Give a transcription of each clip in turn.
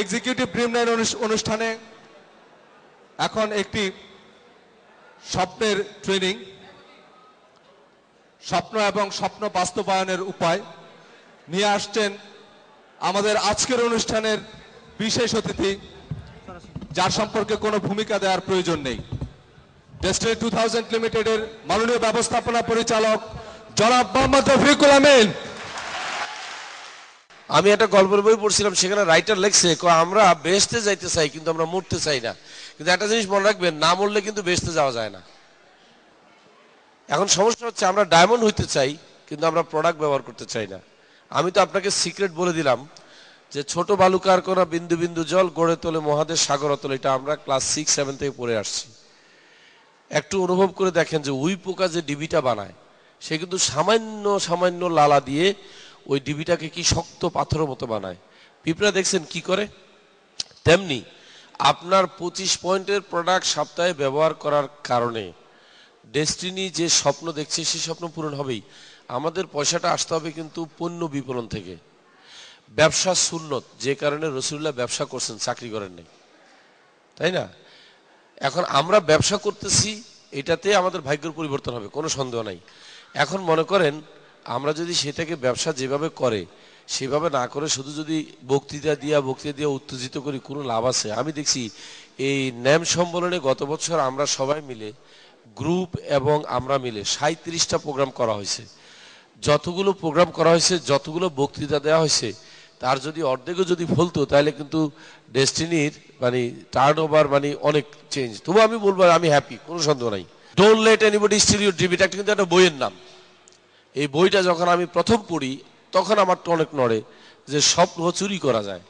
Executive dream line অনুষ্ঠানে এখন একটি স্বপ্নের ট্রেনিং, স্বপ্ন এবং স্বপ্ন বাস্তবায়নের উপায় নিয়ে আসছেন আমাদের আজকের অনুষ্ঠানের বিশেষ অতিথি, যার সম্পর্কে কোনো ভূমিকা দেওয়ার প্রয়োজন নেই। ডেস্টিনি 2000 লিমিটেডের মাননীয় ব্যবস্থাপনা পরিচালক জনাব মোহাম্মদ রফিকুল আমিন। আমি একটা গল্পের বই পড়ছিলাম, সেখানে রাইটার লেখছে আমরা বেহেশতে যাইতে চাই কিন্তু আমরা মরতে চাই না। কিন্তু একটা জিনিস মনে রাখবেন, না মরলে কিন্তু বেহেশতে যাওয়া যায় না। এখন সমস্যা হচ্ছে আমরা ডায়মন্ড হইতে চাই কিন্তু আমরা প্রোডাক্ট ব্যবহার করতে চাই না। আমি তো আপনাকে সিক্রেট বলে দিলাম যে ছোট বালুকার কোনা বিন্দু বিন্দু জল গড়ে তোলে মহাদেশ সাগর অতল। এটা আমরা ক্লাস 6-7 থেকে পড়ে আসছি। একটু অনুভব করে দেখেন যে উই পোকা যে ডিবিটা বানায়, সে কিন্তু সামান্য সামান্য লালা দিয়ে ওই ডিবিটাকে কি শক্ত পাথরের মতো বানায়। পিঁপড়া দেখছেন কি করে? তেমনি আপনার 25 পয়েন্টের প্রোডাক্ট সপ্তাহে ব্যবহার করার কারণে ডেস্টিনি যে স্বপ্ন দেখছে সেই স্বপ্ন পূরণ হবেই। আমাদের পয়সাটা আসতে হবে কিন্তু পণ্য বিপণন থেকে। ব্যবসা সুন্নত, যে কারণে রাসূলুল্লাহ ব্যবসা করছেন, চাকরি করেন নাই, তাই না? এখন আমরা ব্যবসা করতেছি, এটাতে আমাদের ভাগ্যের পরিবর্তন হবে, কোনো সন্দেহ নাই। এখন মনে করেন আমরা যদি সেটাকে ব্যবসা যেভাবে করে সেভাবে না করে শুধু যদি বক্তৃতা দিয়া উত্তেজিত করি, কোনো লাভ আছে? আমি দেখছি এই ন্যাম সম্মেলনে গত বছর আমরা সবাই মিলে গ্রুপ এবং আমরা মিলে 37টা প্রোগ্রাম করা হয়েছে। যতগুলো প্রোগ্রাম করা হয়েছে, যতগুলো বক্তৃতা দেওয়া হয়েছে, তার যদি অর্ধেকও যদি ফলতো তাহলে কিন্তু ডেস্টিনির টার্ন ওভার অনেক চেঞ্জ। তবু আমি বলবো আমি হ্যাপি, কোনো সন্দেহ নাই। Don't let anybody steal your dream, এটা কিন্তু একটা বইয়ের নাম। এই বইটা যখন আমি প্রথম পড়ি তখন আমার তো অনেক নড়ে যে স্বপ্ন চুরি করা যায়।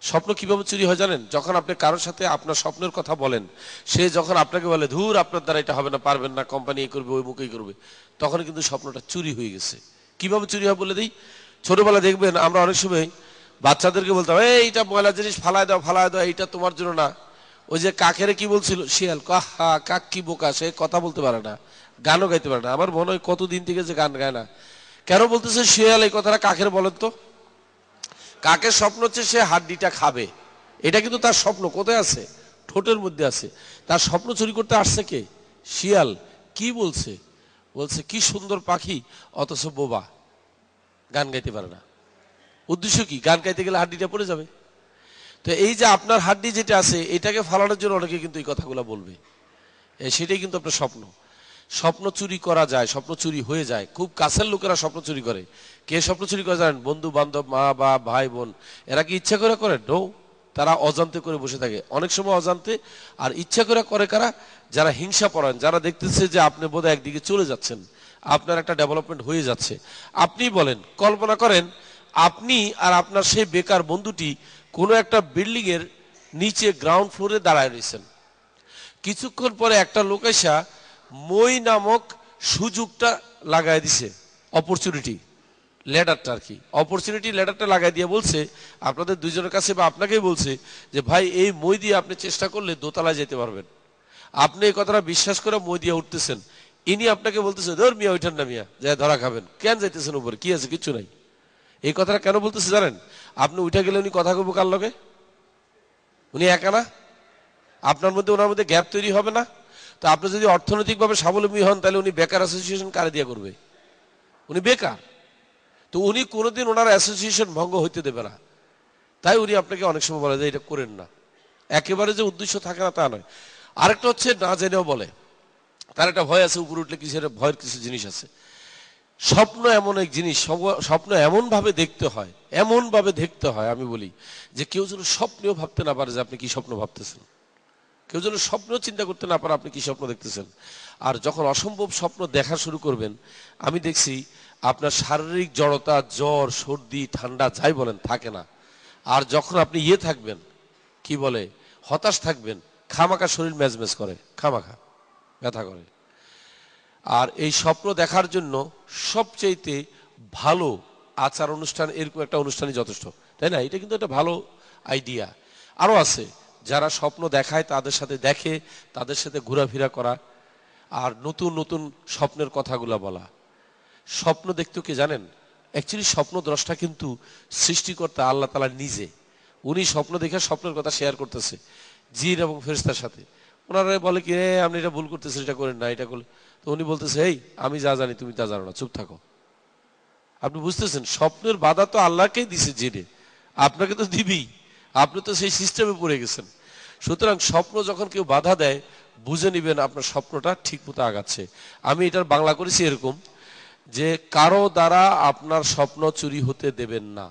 স্বপ্ন কিভাবে চুরি হয় জানেন? যখন আপনি কারোর সাথে আপনার স্বপ্নের কথা বলেন, সে যখন আপনাকে বলে ধুর আপনার দ্বারা এটা হবে না, পারবেন না, কোম্পানি এই করবে ওই মুখেই করবে, তখন কিন্তু স্বপ্নটা চুরি হয়ে গেছে। কিভাবে চুরি হয় বলে দিই। ছোটবেলা দেখবেন আমরা অনেক সময় বাচ্চাদেরকে বলতাম এইটা ময়লা জিনিস ফালায় দাও, এইটা তোমার জন্য না। ওই যে কাকেরে কি বলছিল শিয়াল, কাহা কাক কি বোকা, সে কথা বলতে পারে না, গানও গাইতে পারে না। আমার মনে হয় কতদিন থেকে যে গান গায় না। কেন বলতেছে শিয়াল এই কথাটা কাকের? বলেন তো। কাকের স্বপ্ন হচ্ছে সে হাড্ডিটা খাবে, এটা কিন্তু তার স্বপ্ন কোথায় আছে? ঠোঁটের মধ্যে আছে। তার স্বপ্ন চুরি করতে আসছে কে? শিয়াল। কি বলছে? বলছে কি সুন্দর পাখি অথচ বোবা, গান গাইতে পারে না। উদ্দেশ্য কি? গান গাইতে গেলে হাড্ডিটা পড়ে যাবে। তো এই যে আপনার হাড্ডি যেটা আছে এটাকে ফালানোর জন্য অনেকে কিন্তু এই কথাগুলো বলবে, সেটাই কিন্তু আপনার স্বপ্ন। স্বপ্ন চুরি করা যায়, স্বপ্ন চুরি হয়ে যায়। খুব কাছের লোকেরা স্বপ্ন চুরি করে। কে স্বপ্ন চুরি করে জানেন? বন্ধু বান্ধব, মা বা ভাই বোন। এরা কি ইচ্ছা করে করে? নো, তারা অজান্তে করে বসে থাকে। অনেক সময় অজান্তে। আর ইচ্ছা করে করে কারা? যারা হিংসা পরায়ণ, যারা দেখতেছে যে আপনি বোধহয় একদিকে চলে যাচ্ছেন, আপনার একটা ডেভেলপমেন্ট হয়ে যাচ্ছে। আপনি বলেন, কল্পনা করেন আপনি আর আপনার সেই বেকার বন্ধুটি কোনো একটা বিল্ডিং এর নিচে গ্রাউন্ড ফ্লোরে দাঁড়ায় রয়েছেন। কিছুক্ষণ পরে একটা লোক এসে মই নামক সুযোগটা লাগাই দিছে, অপরচুনিটি ল্যাডারটা আর কি, অপরচুনিটি ল্যাডারটা লাগাই দিয়ে বলছে আপনাদের দুইজনের কাছে বা আপনাকেই বলছে যে ভাই এই মই দিয়ে আপনি চেষ্টা করলে দোতলায় যেতে পারবেন। আপনি এই কথাটা বিশ্বাস করে মই দিয়ে উঠতেছেন, ইনি আপনাকে বলতেছে ধর মিয়া ওইঠান না মিয়া, যা ধরা খাবেন, কেন যাইতেছেন উপরে, কি আছে? কিছু নাই। এই কথাটা কেন বলতেছে জানেন? আপনি উঠে গেলে উনি কথা কইব কার লগে? উনি একা না, আপনার মধ্যে ওনার মধ্যে গ্যাপ তৈরি হবে না? তো আপনি যদি অর্থনৈতিকভাবে স্বাবলম্বী হন তাহলে উনি বেকার অ্যাসোসিয়েশন কারে দিয়ে করবে? উনি বেকার। তো উনি কোনোদিন ওনার অ্যাসোসিয়েশন ভঙ্গ হইতে দেবে না। তাই উনি আপনাকে অনেক সময় বলে যে এটা করেন না। একেবারে যে উদ্দেশ্য থাকে না তা নয়। আরেকটা হচ্ছে না জেনেও বলে, তার একটা ভয় আছে, উপরে উঠলে কিসের ভয়ের কিছু জিনিস আছে। স্বপ্ন এমন এক জিনিস, স্বপ্ন এমন ভাবে দেখতে হয় আমি বলি যে কেউ যেন স্বপ্নেও ভাবতে না পারে যে আপনি কি স্বপ্ন ভাবতেছেন, কেউ যেন স্বপ্ন চিন্তা করতে না পারে আপনি কি স্বপ্ন দেখতেছেন। আর যখন অসম্ভব স্বপ্ন দেখা শুরু করবেন, আমি দেখছি আপনার শারীরিক জড়তা, জ্বর, সর্দি, ঠান্ডা যাই বলেন থাকে না। আর যখন আপনি থাকবেন, কি বলে, হতাশ থাকবেন, খামাখা শরীর ম্যাজম্যাজ করে, খামাখা ব্যথা করে। আর এই স্বপ্ন দেখার জন্য সবচেয়ে ভালো আচার অনুষ্ঠান, এরকম একটা অনুষ্ঠানই যথেষ্ট, তাই না? এটা কিন্তু একটা ভালো আইডিয়া। আরও আছে যারা স্বপ্ন দেখায়, তাদের সাথে দেখে, তাদের সাথে ঘোরাফেরা করা, আর নতুন নতুন স্বপ্নের কথাগুলো বলা। স্বপ্ন দেখতে কি জানেন? অ্যাকচুয়ালি স্বপ্ন দ্রষ্টা কিন্তু সৃষ্টিকর্তা আল্লাহ তাআলা নিজে। উনি স্বপ্ন দেখে স্বপ্নের কথা শেয়ার করতেছে জিন এবং ফেরেশতার সাথে। ওনারা বলে কি আপনি এটা ভুল করতেছেন, এটা করেন না, এটা করলে। তো উনি বলতেছে এই আমি যা জানি তুমি তা জানো না, চুপ থাকো। আপনি বুঝতেছেন স্বপ্নের বাধা তো আল্লাহকেই দিছে জিনে, আপনাকে তো দিবি, আপনি তো সেই সিস্টেমে পড়ে গেছেন। সুতরাং স্বপ্ন যখন কেউ বাধা দেয় বুঝে নিবেন আপনার স্বপ্নটা ঠিক মতো আগাচ্ছে। আমি এটার বাংলা করেছি এরকম যে কারো দ্বারা আপনার স্বপ্ন চুরি হতে দেবেন না।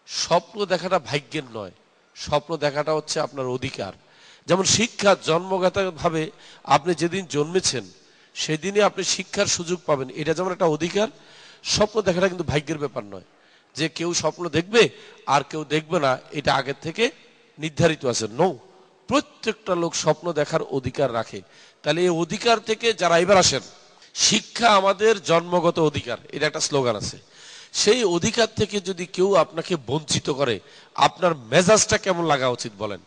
স্বপ্ন দেখাটা ভাগ্যের নয়, স্বপ্ন দেখাটা হচ্ছে আপনার অধিকার। যেমন শিক্ষা জন্মগতভাবে আপনি যেদিন জন্মেছেন সেদিনই আপনি শিক্ষার সুযোগ পাবেন, এটা যেমন একটা অধিকার, স্বপ্ন দেখাটা কিন্তু ভাগ্যের ব্যাপার নয় যে কেউ স্বপ্ন দেখবে আর কেউ দেখবে না, এটা আগের থেকে নির্ধারিত আছে। নো, প্রত্যেকটা লোক স্বপ্ন দেখার অধিকার রাখে। তাহলে এই অধিকার থেকে যারা এবার আসেন, শিক্ষা আমাদের জন্মগত অধিকার, এটা একটা স্লোগান আছে। সেই অধিকার থেকে যদি কেউ আপনাকে বঞ্চিত করে আপনার মেজাজটা কেমন লাগা উচিত বলেন?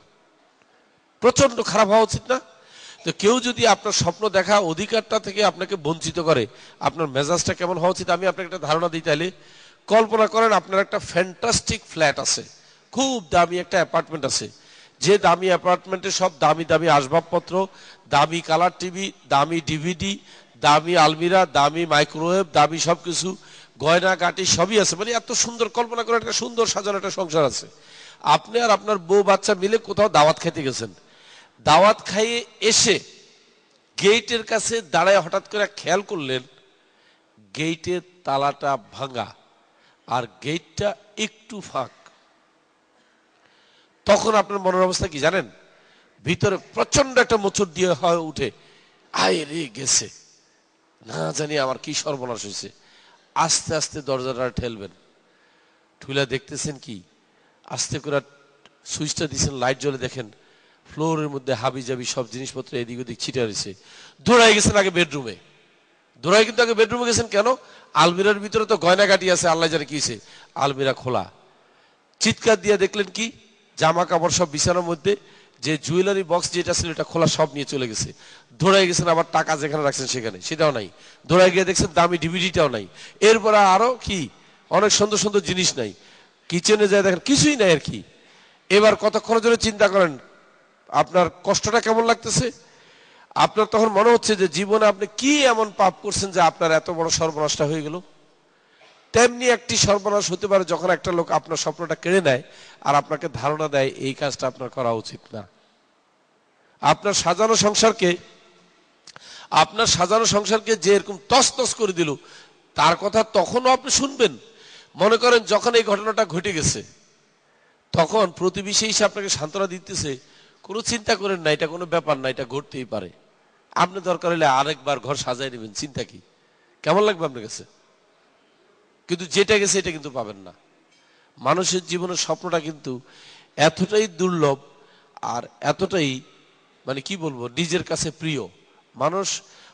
প্রচন্ড খারাপ হওয়া উচিত না? তো কেউ যদি আপনার স্বপ্ন দেখা অধিকারটা থেকে আপনাকে বঞ্চিত করে আপনার মেজাজটা কেমন হওয়া উচিত? আমি আপনাকে একটা ধারণা দিই। তাহলে কল্পনা করেন আপনার একটা ফ্যান্টাস্টিক ফ্ল্যাট আছে, খুব দামি একটা অ্যাপার্টমেন্ট আছে, যে দামি অ্যাপার্টমেন্টে সব দামি দামি আসবাবপত্র, দামি কালার টিভি, দামি ডিভিডি, দামি আলমিরা, দামি মাইক্রোওয়েভ, দামি সবকিছু, গয়না কাটি সবই আছে। মানে এত সুন্দর, কল্পনা করে একটা সুন্দর সাজানো একটা সংসার আছে। আপনি আর আপনার বউ বাচ্চা মিলে কোথাও দাওয়াত খেতে গেছেন, দাওয়াত খাইয়ে এসে গেটের কাছে দাঁড়ায় হঠাৎ করে খেয়াল করলেন গেটের তালাটা ভাঙা আর গেটটা একটু ফাঁক। তখন আপনার মনের অবস্থা কি জানেন? ভিতরে প্রচন্ড একটা মোচড় দিয়ে হয়ে উঠে, আয় রে গেছে, না জানি আমার কি সর্বনাশ হয়েছে। আস্তে আস্তে দরজাটা ঠেলবেন, ঠুলা দেখতেছেন কি আস্তে করে সুইচটা দিচ্ছেন, লাইট জ্বলে, দেখেন ফ্লোরের মধ্যে হাবি জাবি সব জিনিসপত্র এদিক ওদিক ছিটে রয়েছে। দৌড়াই গেছেন আগে বেডরুমে, দৌড়াই কিন্তু আগে বেডরুমে গেছেন কেন? আলমিরার ভিতরে তো গয়না কাটি আছে, আল্লাহ জানে কি হয়েছে, আলমিরা খোলা। চিৎকার দিয়ে দেখলেন কি জামা কাপড় সব বিছানার মধ্যে, যে জুয়েলারি বক্স যেটা ছিল এটা খোলা, সব নিয়ে চলে গেছে। দৌড়াই গেছেন আবার টাকা যেখানে রাখছেন সেখানে, সেটাও নাই। দৌড়াই গিয়ে দেখছেন দামি ডিভিডিটাও নাই। এরপরে আরো কি অনেক সুন্দর সুন্দর জিনিস নাই। কিচেনে যায় দেখেন কিছুই নাই আর কি। এবার কতক্ষণের জন্য চিন্তা করেন আপনার কষ্টটা কেমন লাগতেছে? আপনার তখন মনে হচ্ছে যে জীবনে আপনি কি এমন পাপ করছেন যে আপনার এত বড় সর্বনাশটা হয়ে গেল। তেমনি একটি সর্বনাশ হতে পারে যখন একটা লোক আপনার স্বপ্নটা কেড়ে নেয় আর আপনাকে ধারণা দেয় এই কাজটা আপনার করা উচিত না। আপনার সাজানো সংসারকে যে এরকম তছনছ করে দিল, তার কথা তখনও আপনি শুনবেন? মনে করেন যখন এই ঘটনাটা ঘটে গেছে তখন প্রতিবেশী এসে আপনাকে সান্ত্বনা দিতেছে, কোনো চিন্তা করেন না, এটা কোনো ব্যাপার না, এটা ঘটতেই পারে। আপনি দরকার হলে আরেকবার ঘর সাজাই নেবেন, চিন্তা কি? কেমন লাগবে আপনার কাছে? কিন্তু যেটা গেছে এটা কিন্তু পাবেন না। মানুষের জীবনের স্বপ্নটা কিন্তু এতটাই দুর্লভ আর এতটাই মানে কি বলবো নিজের কাছে প্রিয়। মানুষ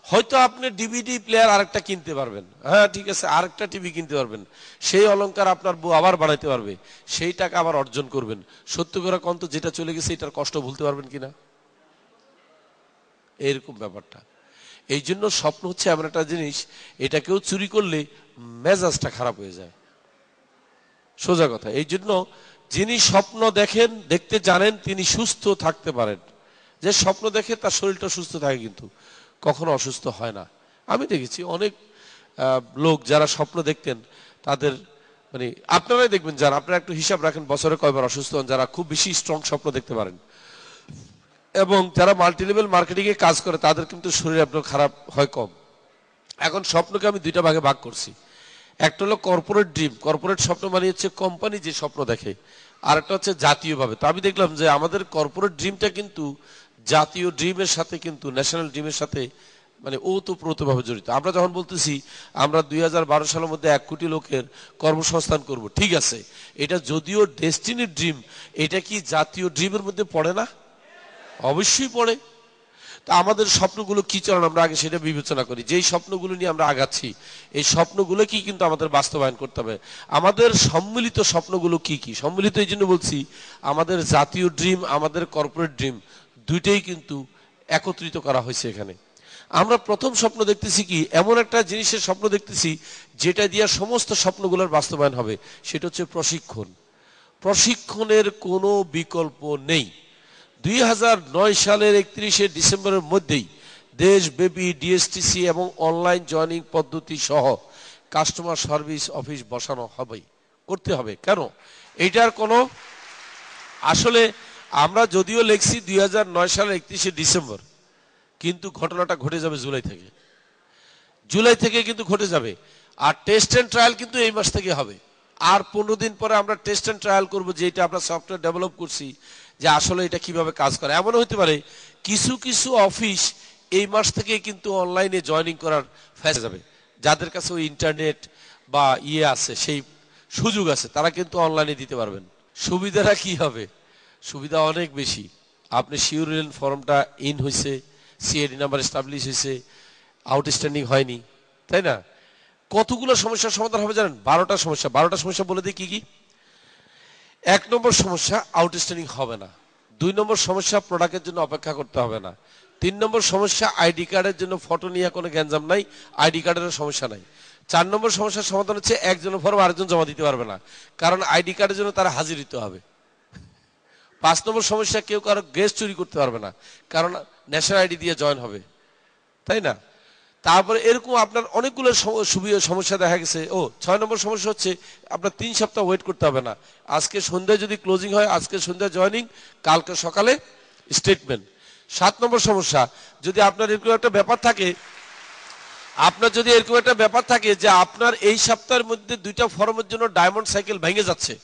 হয়তো আপনি ডিভিডি প্লেয়ার আরেকটা কিনতে পারবেন, হ্যাঁ ঠিক আছে, আরেকটা টিভি কিনতে পারবেন, সেই অলংকার আপনার বউ আবার বানাইতে পারবে, সেই টাকা আবার অর্জন করবেন। সত্য করে কন্ত যেটা চলে গেছে এটার কষ্ট ভুলতে পারবেন কিনা? এরকম ব্যাপারটা। এই জন্য স্বপ্ন হচ্ছে এমন একটা জিনিস, এটা কেউ চুরি করলে মেজাজটা খারাপ হয়ে যায়, সোজা কথা। এই জন্য যিনি স্বপ্ন দেখেন, দেখতে জানেন, তিনি সুস্থ থাকতে পারেন। যে স্বপ্ন দেখে তার শরীরটা সুস্থ থাকে কিন্তু কখনো অসুস্থ হয় না। আমি দেখেছি অনেক লোক যারা স্বপ্ন দেখতেন তাদের মানে আপনারাই দেখবেন, যারা আপনারা একটু হিসাব রাখেন বছরে কয়বার অসুস্থ হন, যারা খুব বেশি স্ট্রং স্বপ্ন দেখতে পারেন এবং যারা মাল্টি লেভেল মার্কেটিং এ কাজ করে তাদের কিন্তু শরীর আপনার খারাপ হয় কম। এখন স্বপ্নকে আমি দুইটা ভাগে ভাগ করছি। একটা হলো কর্পোরেট ড্রিম, কর্পোরেট স্বপ্ন মানে হচ্ছে কোম্পানি যে স্বপ্ন দেখে, আর একটা হচ্ছে জাতীয়ভাবে। তো আমি দেখলাম যে আমাদের কর্পোরেট ড্রিমটা কিন্তু জাতীয় ড্রিমের সাথে কিন্তু ন্যাশনাল ড্রিমের সাথে মানে ওতপ্রোতভাবে জড়িত। আমরা যখন বলতেছি আমরা 2012 সালের মধ্যে 1 কোটি লোকের কর্মসংস্থান করব, ঠিক আছে, এটা যদিও ডেস্টিনির ড্রিম, এটা কি জাতীয় ড্রিমের মধ্যে পড়ে না? অবশ্যই পড়ে। তা আমাদের স্বপ্নগুলো কি চলেন আমরা আগে সেটা বিবেচনা করি। যেই স্বপ্নগুলো নিয়ে আমরা আগাচ্ছি এই স্বপ্নগুলো কি কিন্তু আমাদের বাস্তবায়ন করতে হবে। আমাদের সম্মিলিত স্বপ্নগুলো কি কি? সম্মিলিত এই জন্য বলছি, আমাদের জাতীয় ড্রিম, আমাদের কর্পোরেট ড্রিম দুইটাই কিন্তু একত্রিত করা হয়েছে এখানে। আমরা প্রথম স্বপ্ন দেখতেছি কি, এমন একটা জিনিসের স্বপ্ন দেখতেছি যেটা দিয়ে সমস্ত স্বপ্নগুলোর বাস্তবায়ন হবে, সেটা হচ্ছে প্রশিক্ষণ। প্রশিক্ষণের কোনো বিকল্প নেই। 2009 সালের 31শে ডিসেম্বরের মধ্যেই দেশব্যাপী ডিএসটিসি এবং অনলাইন জয়নিং পদ্ধতি সহ কাস্টমার সার্ভিস অফিস বসানো হবে, করতে হবে। কেন? এইটার কোনো আসলে আমরা যদিও লিখছি 2009 সালের 31শে ডিসেম্বর, কিন্তু ঘটনাটা ঘটে যাবে জুলাই থেকে কিন্তু ঘটে যাবে। আর টেস্ট এন্ড ট্রায়াল কিন্তু এই মাস থেকে হবে। আর 15 দিন পরে আমরা টেস্ট এন্ড ট্রায়াল করবো, যে এটা আমরা সফটওয়্যার ডেভেলপ করছি, যে আসলে এটা কিভাবে কাজ করে। এমন হতে পারে কিছু কিছু অফিস এই মাস থেকে কিন্তু অনলাইনে জয়েনিং করার ফেসে যাবে। যাদের কাছে ওই ইন্টারনেট বা আছে, সেই সুযোগ আছে, তারা কিন্তু অনলাইনে দিতে পারবেন। সুবিধাটা কি হবে? সুবিধা অনেক বেশি। আপনি শিউরিলেন ফর্মটা ইন হয়েছে, সিএডি নাম্বার এস্টাবলিশ হয়েছে, আউটস্ট্যান্ডিং হয়নি, তাই না? কতগুলো সমস্যার সমাধান হবে জানেন? 12টা সমস্যা বলে দিই কি কি। 1 নম্বর সমস্যা, আউটস্ট্যান্ডিং হবে না। 2 নম্বর সমস্যা, প্রোডাক্টের জন্য অপেক্ষা করতে হবে না। 3 নম্বর সমস্যা, আইডি কার্ডের জন্য ফটো নিয়ে কোনো গ্যাঞ্জাম নাই, আইডি কার্ডেরও সমস্যা নাই। 4 নম্বর সমস্যার সমাধান হচ্ছে একজনের ফর্ম আরেকজন জমা দিতে পারবে না, কারণ আইডি কার্ডের জন্য তারা হাজির দিতে হবে। 5 নম্বর সমস্যা, কেউ কারো গেস্ট চুরি করতে পারবে না, কারণ ন্যাশনাল আইডি দিয়ে জয়েন হবে, তাই না? তারপরে এরকম আপনার অনেকগুলো সমস্যা দেখা গেছে। 6 নম্বর সমস্যা হচ্ছে আপনার 3 সপ্তাহ ওয়েট করতে হবে না। আজকে সন্ধ্যায় যদি ক্লোজিং হয়, আজকে সন্ধ্যায় জয়েনিং, কালকে সকালে স্টেটমেন্ট। 7 নম্বর সমস্যা, যদি আপনার এরকম একটা ব্যাপার থাকে, যে আপনার এই সপ্তাহের মধ্যে 2টা ফর্মের জন্য ডায়মন্ড সাইকেল ভেঙে যাচ্ছে,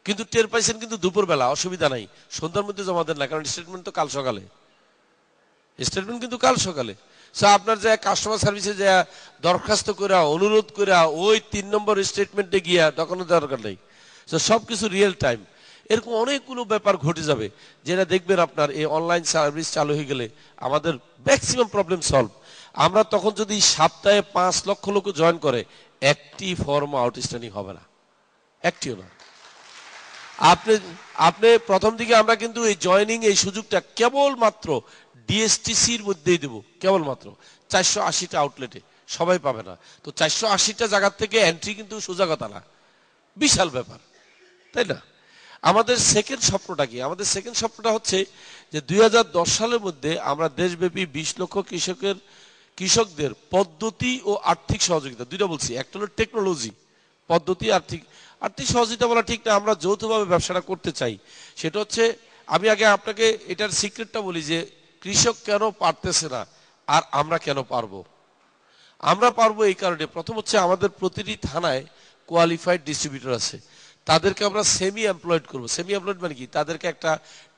কিন্তু টের পাইছেন কিন্তু দুপুরবেলা, অসুবিধা নাই, সন্ধ্যার মধ্যে জমা দেন না, কারণ স্টেটমেন্ট তো কাল সকালে। আপনার যে কাস্টমার সার্ভিসে যে দরখাস্ত করে, অনুরোধ করে, ওই 3 নম্বর স্টেটমেন্টে গিয়া দোকানের দরকার নেই। সবকিছু রিয়েল টাইম। এরকম অনেকগুলো ব্যাপার ঘটে যাবে, যেটা দেখবেন আপনার এই অনলাইন সার্ভিস চালু হয়ে গেলে আমাদের ম্যাক্সিমাম প্রবলেম সলভ। আমরা তখন যদি সপ্তাহে 5 লক্ষ লোক জয়েন করে, একটি ফর্ম আউটস্ট্যান্ডিং হবে না, একটিও না। আপনি প্রথম দিকে আমরা কিন্তু এই জয়েনিং এই সুযোগটা কেবলমাত্র ডিএসটিসির মধ্যেই দেবো, কেবলমাত্র 480টা আউটলেটে, সবাই পাবে না। তো 480টা জায়গা থেকে এন্ট্রি কিন্তু সোজা কথা না, বিশাল ব্যাপার, তাই না? আমাদের সেকেন্ড স্বপ্নটা কি? আমাদের সেকেন্ড স্বপ্নটা হচ্ছে যে 2010 সালের মধ্যে আমরা দেশব্যাপী 20 লক্ষ কৃষকদের পদ্ধতি ও আর্থিক সহযোগিতা, দুইটা বলছি, একটা হলো টেকনোলজি, পদ্ধতি, আর্থিক সহযোগিতা বলা ঠিক না, আমরা যৌথভাবে ব্যবসাটা করতে চাই। সেটা হচ্ছে, আমি আগে আপনাকে এটার সিক্রেটটা বলি, যে কৃষক কেন পারতেছে না আর আমরা কেন পারবো। আমরা পারবো এই কারণে, প্রথম হচ্ছে আমাদের প্রতিটি থানায় কোয়ালিফাইড ডিস্ট্রিবিউটর আছে, তাদেরকে আমরা সেমি এমপ্লয়েড করবো। সেমি এমপ্লয়েড মানে কি? তাদেরকে একটা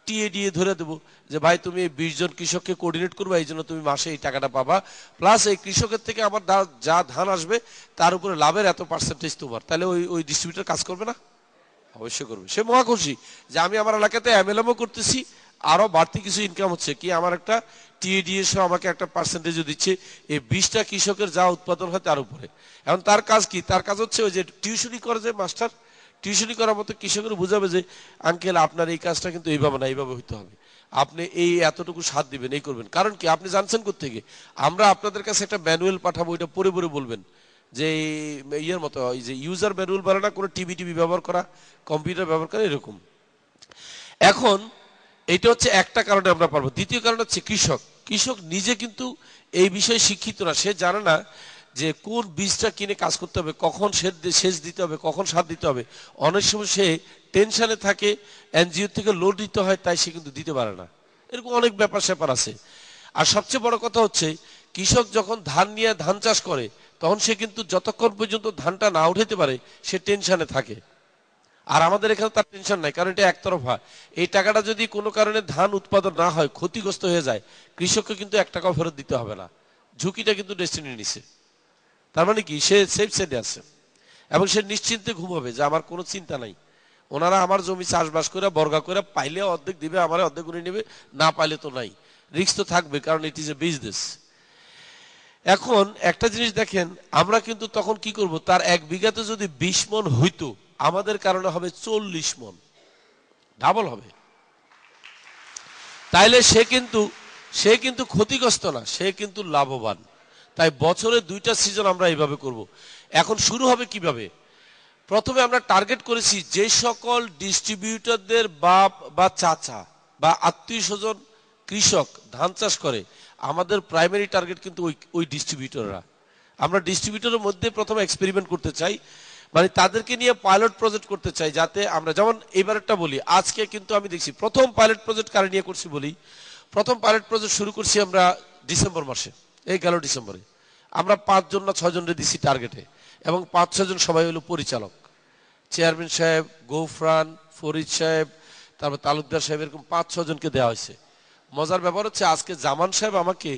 টিএডিএ ধরে দেবো, যে ভাই তুমি 20 জন কৃষককে কোঅর্ডিনেট করবে, এই জন্য তুমি মাসে এই টাকাটা পাবা, প্লাস এই কৃষকের থেকে আমার যা ধান আসবে তার উপরে লাভের এত পার্সেন্টেজ তোমার। তাহলে ওই ডিস্ট্রিবিউটর কাজ করবে না? অবশ্যই করবে। সে মহা খুশি যে আমি আমার এলাকাতে এমএলএমও করতেছি, আরো বাড়তি কিছু ইনকাম হচ্ছে, কি আমার একটা টিএডিএ সহ আমাকে একটা পার্সেন্টেজও দিচ্ছে, এই 20টা কৃষকের যা উৎপাদন হয় তার উপরে। এখন তার কাজ কি? তার কাজ হচ্ছে ওই যে টিউশনি করে, যে মাস্টার টিউশনি করার মতো কৃষকের বুঝাবে যে আঙ্কেল আপনার এই কাজটা কিন্তু এইভাবে না, এইভাবে হইতে হবে, আপনি এই এতটুকু সাথ দিবেন, এই করবেন। কারণ কি? আপনি জানছেন কোত্থেকে? আমরা আপনাদের কাছে একটা ম্যানুয়াল পাঠাবো, এটা পড়ে বলবেন যে ইয়ের মতো, এই যে ইউজার ম্যানুয়াল বলে না, কোনো টিভি ব্যবহার করা, কম্পিউটার ব্যবহার করা, এরকম। এখন এটা হচ্ছে একটা কারণে আমরা পারবো। দ্বিতীয় কারণ হচ্ছে কৃষক নিজে কিন্তু এই বিষয়ে শিক্ষিত না, সে জানে না যে কোন বীজটা কিনে কাজ করতে হবে, কখন সেচ দিতে হবে, কখন সার দিতে হবে। অনেক সময় সে টেনশনে থাকে, এনজিও থেকে লোন দিতে হয়, তাই সে কিন্তু দিতে পারে না। এরকম অনেক ব্যাপার স্যাপার আছে। আর সবচেয়ে বড় কথা হচ্ছে, কৃষক যখন ধান চাষ করে, তখন সে কিন্তু যতক্ষণ পর্যন্ত ধানটা না উঠাতে পারে সে টেনশনে থাকে। আর আমাদের এখানে তার টেনশন নাই, কারণ এটা একতরফা। এই টাকাটা যদি কোনো কারণে ধান উৎপাদন না হয়, ক্ষতিগ্রস্ত হয়ে যায়, কৃষককে কিন্তু 1 টাকাও ফেরত দিতে হবে না। ঝুঁকিটা কিন্তু ডেস্টিনি নিছে। তার মানে কি? সে সেফ সাইডে আছে এবং সে নিশ্চিন্তে ঘুমাবে যে আমার কোনো চিন্তা নাই। ওনারা আমার জমি চাষবাস করে বর্গা করে, পাইলে অর্ধেক দিবে, আমার অর্ধেক উনি নেবে, না পাইলে তো নাই। রিস্ক তো থাকবে, কারণ ইট ইজ এ বিজনেস। এখন একটা জিনিস দেখেন, আমরা কিন্তু তখন কি করব, তার 1 বিঘাতে যদি 20 মণ হইতো, আমাদের কারণে হবে 40 মণ, ডাবল হবে। তাইলে সে কিন্তু ক্ষতিগ্রস্ত না, সে কিন্তু লাভবান। তাই বছরে 2টা সিজন আমরা এইভাবে করব। এখন শুরু হবে কিভাবে? প্রথমে আমরা টার্গেট করেছি যে সকল ডিস্ট্রিবিউটরদের বাপ বা চাচা বা আত্মীয় স্বজন কৃষক ধান চাষ করে, আমাদের প্রাইমারি টার্গেট কিন্তু ওই ডিস্ট্রিবিউটররা। আমরা ডিস্ট্রিবিউটরের মধ্যে প্রথমে এক্সপেরিমেন্ট করতে চাই, মানে তাদেরকে নিয়ে পাইলট প্রজেক্ট করতে চাই, যাতে আমরা যেমন এবারেরটা বলি, আজকে কিন্তু আমি দেখছি প্রথম পাইলট প্রজেক্ট কারে নিয়ে করছি বলি, প্রথম পাইলট প্রজেক্ট শুরু করছি আমরা ডিসেম্বর মাসে, এই গেল ডিসেম্বরে। আমরা 5 জন না 6 জনরে দিছি টার্গেটে, এবং 5-6 জন সবাই হলো পরিচালক, চেয়ারম্যান সাহেব, গৌফরান, ফরিদ সাহেব, তারপর তালুকদার সাহেব, এরকম 5-6 জনকে দেওয়া হয়েছে। মজার ব্যাপার হচ্ছে আজকে জামান সাহেব আমাকে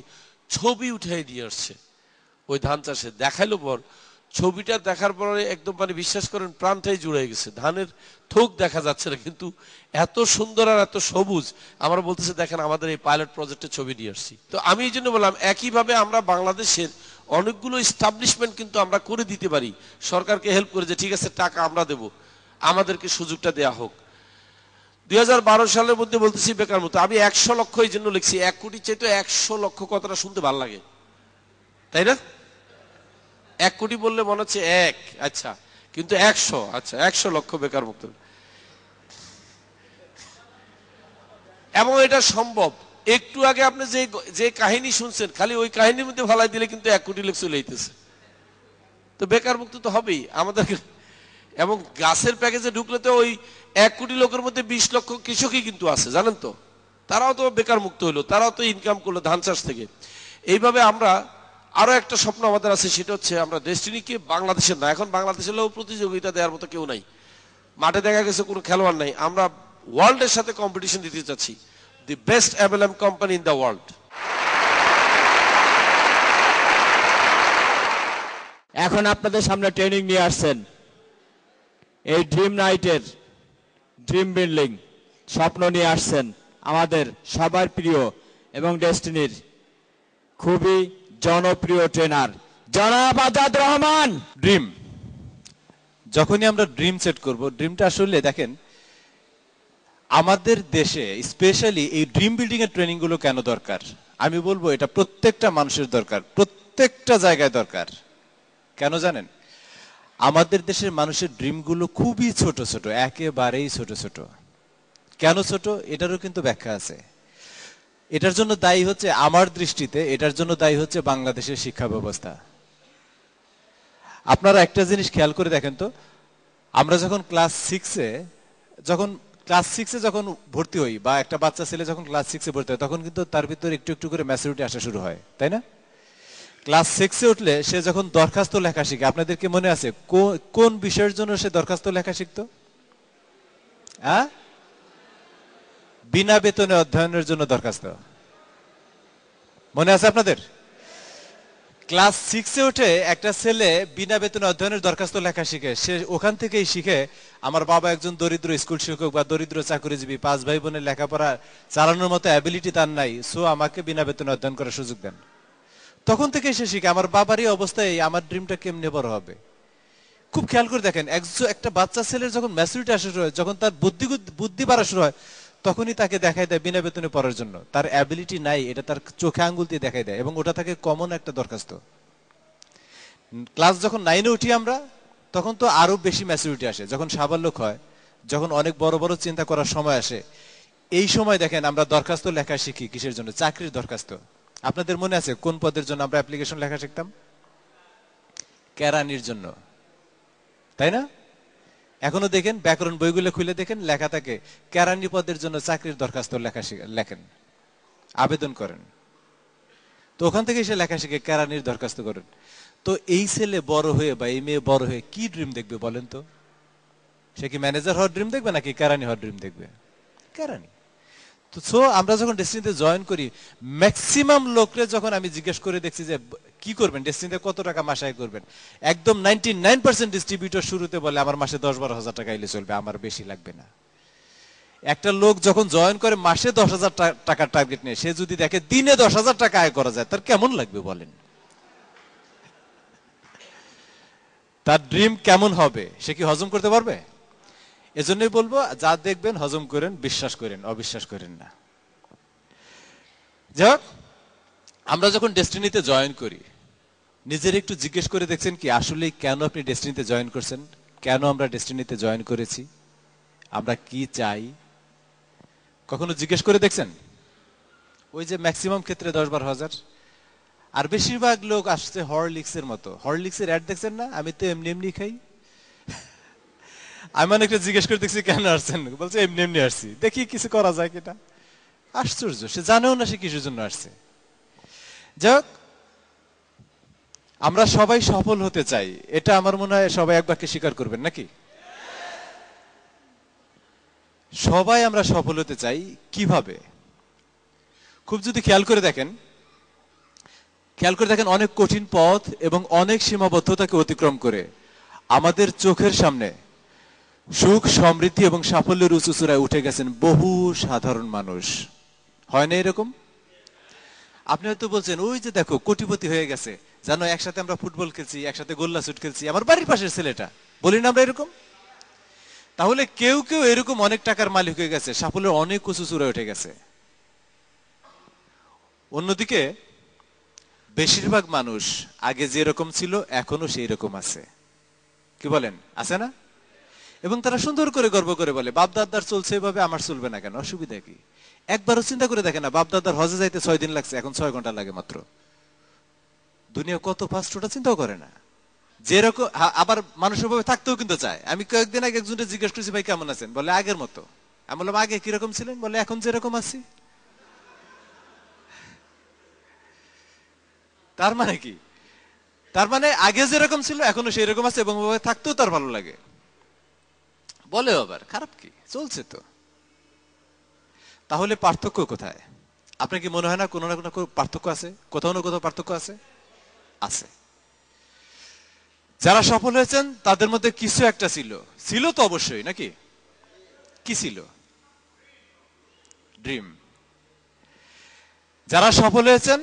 ছবি উঠাই দিয়ে আসছে ওই ধান চাষে, দেখাইলো পর ছবিটা দেখার পরে একদম মানে বিশ্বাস করেন প্রাণটাই জুড়ে গেছে, ধানের থোক দেখা যাচ্ছে না, কিন্তু এত সুন্দর আর এত সবুজ। আমরা বলতেছে দেখেন আমাদের এই পাইলট প্রজেক্টের ছবি নিয়ে আসছি। তো আমি এই জন্য বললাম একইভাবে আমরা বাংলাদেশের অনেকগুলো এস্টাবলিশমেন্ট কিন্তু আমরা করে দিতে পারি, সরকারকে হেল্প করে, যে ঠিক আছে টাকা আমরা দেব, আমাদেরকে সুযোগটা দেয়া হোক। 2012 সালের মধ্যে বলতেছি বেকার মতো, আমি 100 লক্ষ এই জন্য লিখছি, 1 কোটি চাইতে 100 লক্ষ কথাটা শুনতে ভালো লাগে, তাই না? 1 কোটি বললে মনে হচ্ছে 1, আচ্ছা, কিন্তু 100, আচ্ছা 100 লক্ষ বেকার মুক্ত, এবং এটা সম্ভব। একটু আগে আপনি যে কাহিনী শুনছেন, খালি ওই কাহিনীর মধ্যে ভালাই দিলে কিন্তু 1 কোটি লোক চলে যেতেছে। তো বেকার মুক্ত তো হবেই আমাদের। এবং গাছের প্যাকেজে ঢুকলে তো ওই 1 কোটি লোকের মধ্যে 20 লক্ষ কৃষকই কিন্তু আছে, জানেন তো? তারাও তো বেকার মুক্ত হইলো, তারাও তো ইনকাম করলো ধান চাষ থেকে। এইভাবে আমরা আরো একটা স্বপ্ন আমাদের আছে, সেটা হচ্ছে আমরা ডেস্টিনিকে বাংলাদেশের না, এখন বাংলাদেশের লোক প্রতিযোগিতা দেওয়ার মতো কেউ নাই, মাঠে দেখা গেছে কোনো খেলোয়াড় নাই, আমরা ওয়ার্ল্ডের সাথে কম্পিটিশন দিতে চাচ্ছি, the best MLM company in the world. এখন আপনাদের সামনে ট্রেনিং নিয়ে আসছেন এই ড্রিম নাইটের ড্রিম বিল্ডিং স্বপ্ন নিয়ে আসছেন আমাদের সবার প্রিয় এবং ডেস্টিনির খুবই জনপ্রিয় ট্রেনার জনাব আজাদ রহমান। ড্রিম, যখনই আমরা ড্রিম সেট করব, ড্রিমটা আসলে দেখেন আমাদের দেশে স্পেশালি এই ড্রিম বিল্ডিং এর ট্রেনিং গুলো কেন দরকার, আমি বলবো এটা প্রত্যেকটা মানুষের দরকার, প্রত্যেকটা জায়গায় দরকার। কেন জানেন? আমাদের দেশের মানুষের ড্রিম গুলো খুবই ছোট ছোট, একেবারেই ছোট ছোট। কেন ছোট এটারও কিন্তু ব্যাখ্যা আছে। এটার জন্য দায়ী হচ্ছে, আমার দৃষ্টিতে এটার জন্য দায়ী হচ্ছে বাংলাদেশের শিক্ষা ব্যবস্থা। আপনারা একটা জিনিস খেয়াল করে দেখেন তো, আমরা যখন ক্লাস 6-এ যখন ভর্তি হই, বা একটা বাচ্চা ছেলে যখন ক্লাস 6-এ ভর্তি হয়, তখন কিন্তু তার ভিতরে একটু একটু করে ম্যাচুরিটি আসা শুরু হয়, তাই না? ক্লাস 6-এ উঠলে সে যখন দরখাস্ত লেখা শিখে, আপনাদেরকে মনে আছে কোন বিষয়ের জন্য সে দরখাস্ত লেখা শিখতো? হ্যাঁ, বিনা বেতনে অধ্যয়নের জন্য দরখাস্ত, মনে আছে আপনাদের? ক্লাস 6-এ উঠে একটা ছেলে বিনা বেতনে অধ্যয়নের দরখাস্ত লেখা শিখে, সে ওখান থেকেই শিখে আমার বাবা একজন দরিদ্র স্কুল শিক্ষক বা দরিদ্র চাকরিজীবী, 5 ভাই বোনের লেখাপড়া চালানোর মতো অ্যাবিলিটি তার নাই, সো আমাকে বিনা বেতনে অধ্যয়ন করার সুযোগ দেন। তখন থেকে সে শিখে আমার বাবারই অবস্থায় আমার ড্রিমটা কেমনে বড় হবে। খুব খেয়াল করে দেখেন, একটা বাচ্চা ছেলের যখন ম্যাচুরিটি আসা শুরু হয়, যখন তার বুদ্ধি বাড়া শুরু হয়, তখনই তাকে দেখাই দেয় বিনা বেতনে পড়ার জন্য। তার অ্যাবিলিটি নাই, এটা তার চোখে আঙ্গুল দিয়ে দেখাই দেয়, এবং ওটা থাকে কমন একটা দরখাস্ত। ক্লাস যখন 9-এ উঠি আমরা, তখন তো আরো বেশি ম্যাচুরিটি আসে, যখন সাবালক হয়, যখন অনেক বড় বড় চিন্তা করার সময় আসে, এই সময় দেখেন আমরা দরখাস্ত লেখা শিখি। কিসের জন্য? চাকরির দরখাস্ত। আপনাদের মনে আছে কোন পদের জন্য আমরা অ্যাপ্লিকেশন লেখা শিখতাম? কেরানির জন্য, তাই না? এখনো দেখেন ব্যাকরণ বইগুলো খুলে দেখেন, লেখা থাকে কেরানি পদের জন্য চাকরির দরখাস্ত লেখেন, আবেদন করেন। তো ওখান থেকে সে লেখা শিখে কেরানির দরখাস্ত করেন। তো এই ছেলে বড় হয়ে বা এই মেয়ে বড় হয়ে কি ড্রিম দেখবে বলেন তো? সে কি ম্যানেজার হওয়ার ড্রিম দেখবে নাকি কেরানি হওয়ার ড্রিম দেখবে? কেরানি। তো সো আমরা যখন ডেস্টিনিতে জয়েন করি, ম্যাক্সিমাম লোকরে যখন আমি জিজ্ঞেস করে দেখছি যে কি করবেন ডেস্টিনিতে, কত টাকা মাসে আয় করবেন, একদম 99% ডিস্ট্রিবিউটর শুরুতে বলে আমার মাসে 10-12 হাজার টাকা এলে চলবে, আমার বেশি লাগবে না। একটা লোক যখন জয়েন করে মাসে 10,000 টাকার টার্গেট নিয়ে, সে যদি দেখে দিনে 10,000 টাকা আয় করা যায়, তার কেমন লাগবে বলেন? তার ড্রিম কেমন হবে? সে কি হজম করতে পারবে? এজন্যই বলবো, যা দেখবেন হজম করেন, বিশ্বাস করেন, অবিশ্বাস করেন না। যাক, আমরা যখন ডেস্টিনিতে জয়েন করি, নিজের একটু জিজ্ঞেস করে দেখছেন কি আসলে কেন আপনি ডেস্টিনিতে জয়েন করছেন? কেন আমরা ডেস্টিনিতে জয়েন করেছি, আমরা কি চাই, কখনো জিজ্ঞেস করে দেখছেন? ওই যে ম্যাক্সিমাম ক্ষেত্রে 10-12 হাজার, আর বেশিরভাগ লোক আসছে হরলিক্সের মতো। হরলিক্সের অ্যাড দেখছেন না? আমি তো এমনি এমনি খাই। আমি অনেকটা জিজ্ঞেস করে দেখছি কেন আসছেন, বলছে এমনি এমনি আসছি, দেখি কিছু করা যায় কিনা। আশ্চর্য, সে জানেও না সে কিসের জন্য আসছে। যাক, আমরা সবাই সফল হতে চাই, এটা আমার মনে হয় সবাই এক বাক্যে স্বীকার করবেন নাকি? সবাই আমরা সফল হতে চাই। কিভাবে? খুব যদি খেয়াল করে দেখেন অনেক কঠিন পথ এবং অনেক সীমাবদ্ধতাকে অতিক্রম করে আমাদের চোখের সামনে সুখ, সমৃদ্ধি এবং সাফল্যের উঁচু চূড়ায় উঠে গেছেন বহু সাধারণ মানুষ। হয় না এরকম? আপনি হয়তো বলছেন, ওই যে দেখো কোটিপতি হয়ে গেছে, জানো একসাথে আমরা ফুটবল খেলছি, একসাথে গোল্লা শুট খেলছি, আমার বাড়ির পাশের ছেলেটা। বলি না আমরা এরকম? তাহলে কেউ কেউ এরকম অনেক টাকার মালিক হয়ে গেছে, সাফল্যের অনেক উঁচু চূড়ায় উঠে গেছে। অন্যদিকে বেশিরভাগ মানুষ আগে যেরকম ছিল এখনো সেই রকম আছে। কি বলেন, আছে না? এবং তারা সুন্দর করে গর্ব করে বলে, বাপ দাদার চলছে এভাবে, আমার চলবে না কেন? অসুবিধা কি? একবারও চিন্তা করে দেখে না, বাপ দাদার হজে যাইতে 6 দিন লাগছে, এখন 6 ঘন্টা লাগে মাত্র। দুনিয়া কত ফাস্ট, ওটা চিন্তাও করে না। যেরকম আবার মানুষের ভাবে থাকতেও কিন্তু চায়। আমি কয়েকদিন আগে একজনকে জিজ্ঞেস করছি, ভাই কেমন আছেন? বলে আগের মতো। আমি বললাম, আগে কিরকম ছিলেন? বলে এখন যেরকম আছি। তার মানে কি? তার মানে আগে যেরকম ছিল এখনো সেই রকম আছে, এবং থাকতেও তার ভালো লাগে। বলে আবার খারাপ কি, চলছে তো। তাহলে পার্থক্য কোথায়? আপনার কি মনে হয় না কোনো না কোনো পার্থক্য আছে? কোথাও না কোথাও পার্থক্য আছে। আছে। যারা সফল হয়েছেন তাদের মধ্যে কিছু একটা ছিল তো অবশ্যই, নাকি? কি ছিল? ড্রিম। যারা সফল হয়েছেন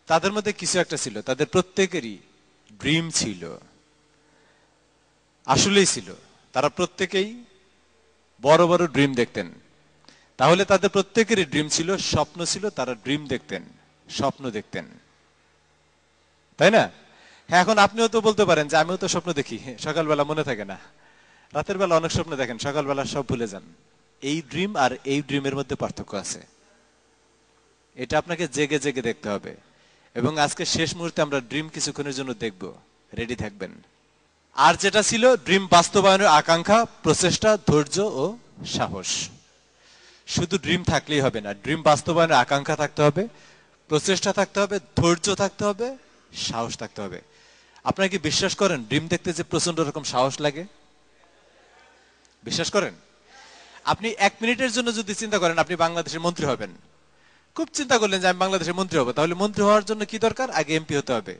তাদের মধ্যে কিছু একটা ছিল, তাদের প্রত্যেকেরই ড্রিম ছিল, আসলেই ছিল। তারা প্রত্যেকেই বড় বড় ড্রিম দেখতেন। তাহলে তাদের প্রত্যেকেরই ড্রিম ছিল, স্বপ্ন ছিল, তারা ড্রিম দেখতেন, স্বপ্ন দেখতেন, তাই না? হ্যাঁ, এখন আপনিও তো বলতে পারেন যে আমিও তো স্বপ্ন দেখি, সকালবেলা মনে থাকে না, রাতের বেলা অনেক স্বপ্ন দেখেন, সকালবেলা সব ভুলে যান। এই ড্রিম আর এই ড্রিমের মধ্যে পার্থক্য আছে। এটা আপনাকে জেগে জেগে দেখতে হবে। এবং আজকে শেষ মুহূর্তে আমরা ড্রিম কিছুক্ষণের জন্য দেখব, রেডি থাকবেন। আর যেটা ছিল ড্রিম বাস্তবায়নের আকাঙ্ক্ষা, প্রচেষ্টা, ধৈর্য ও সাহস। শুধু ড্রিম থাকলেই হবে না, ড্রিম বাস্তবায়নের আকাঙ্ক্ষা থাকতে হবে, প্রচেষ্টা থাকতে হবে, ধৈর্য থাকতে হবে, সাহস থাকতে হবে। আপনারা কি বিশ্বাস করেন ড্রিম দেখতে যে প্রচন্ড রকম সাহস লাগে? বিশ্বাস করেন? আপনি 1 মিনিটের জন্য যদি চিন্তা করেন আপনি বাংলাদেশের মন্ত্রী হবেন, খুব চিন্তা করলেন যে আমি বাংলাদেশের মন্ত্রী হব, তাহলে মন্ত্রী হওয়ার জন্য কি দরকার? আগে এমপি হতে হবে।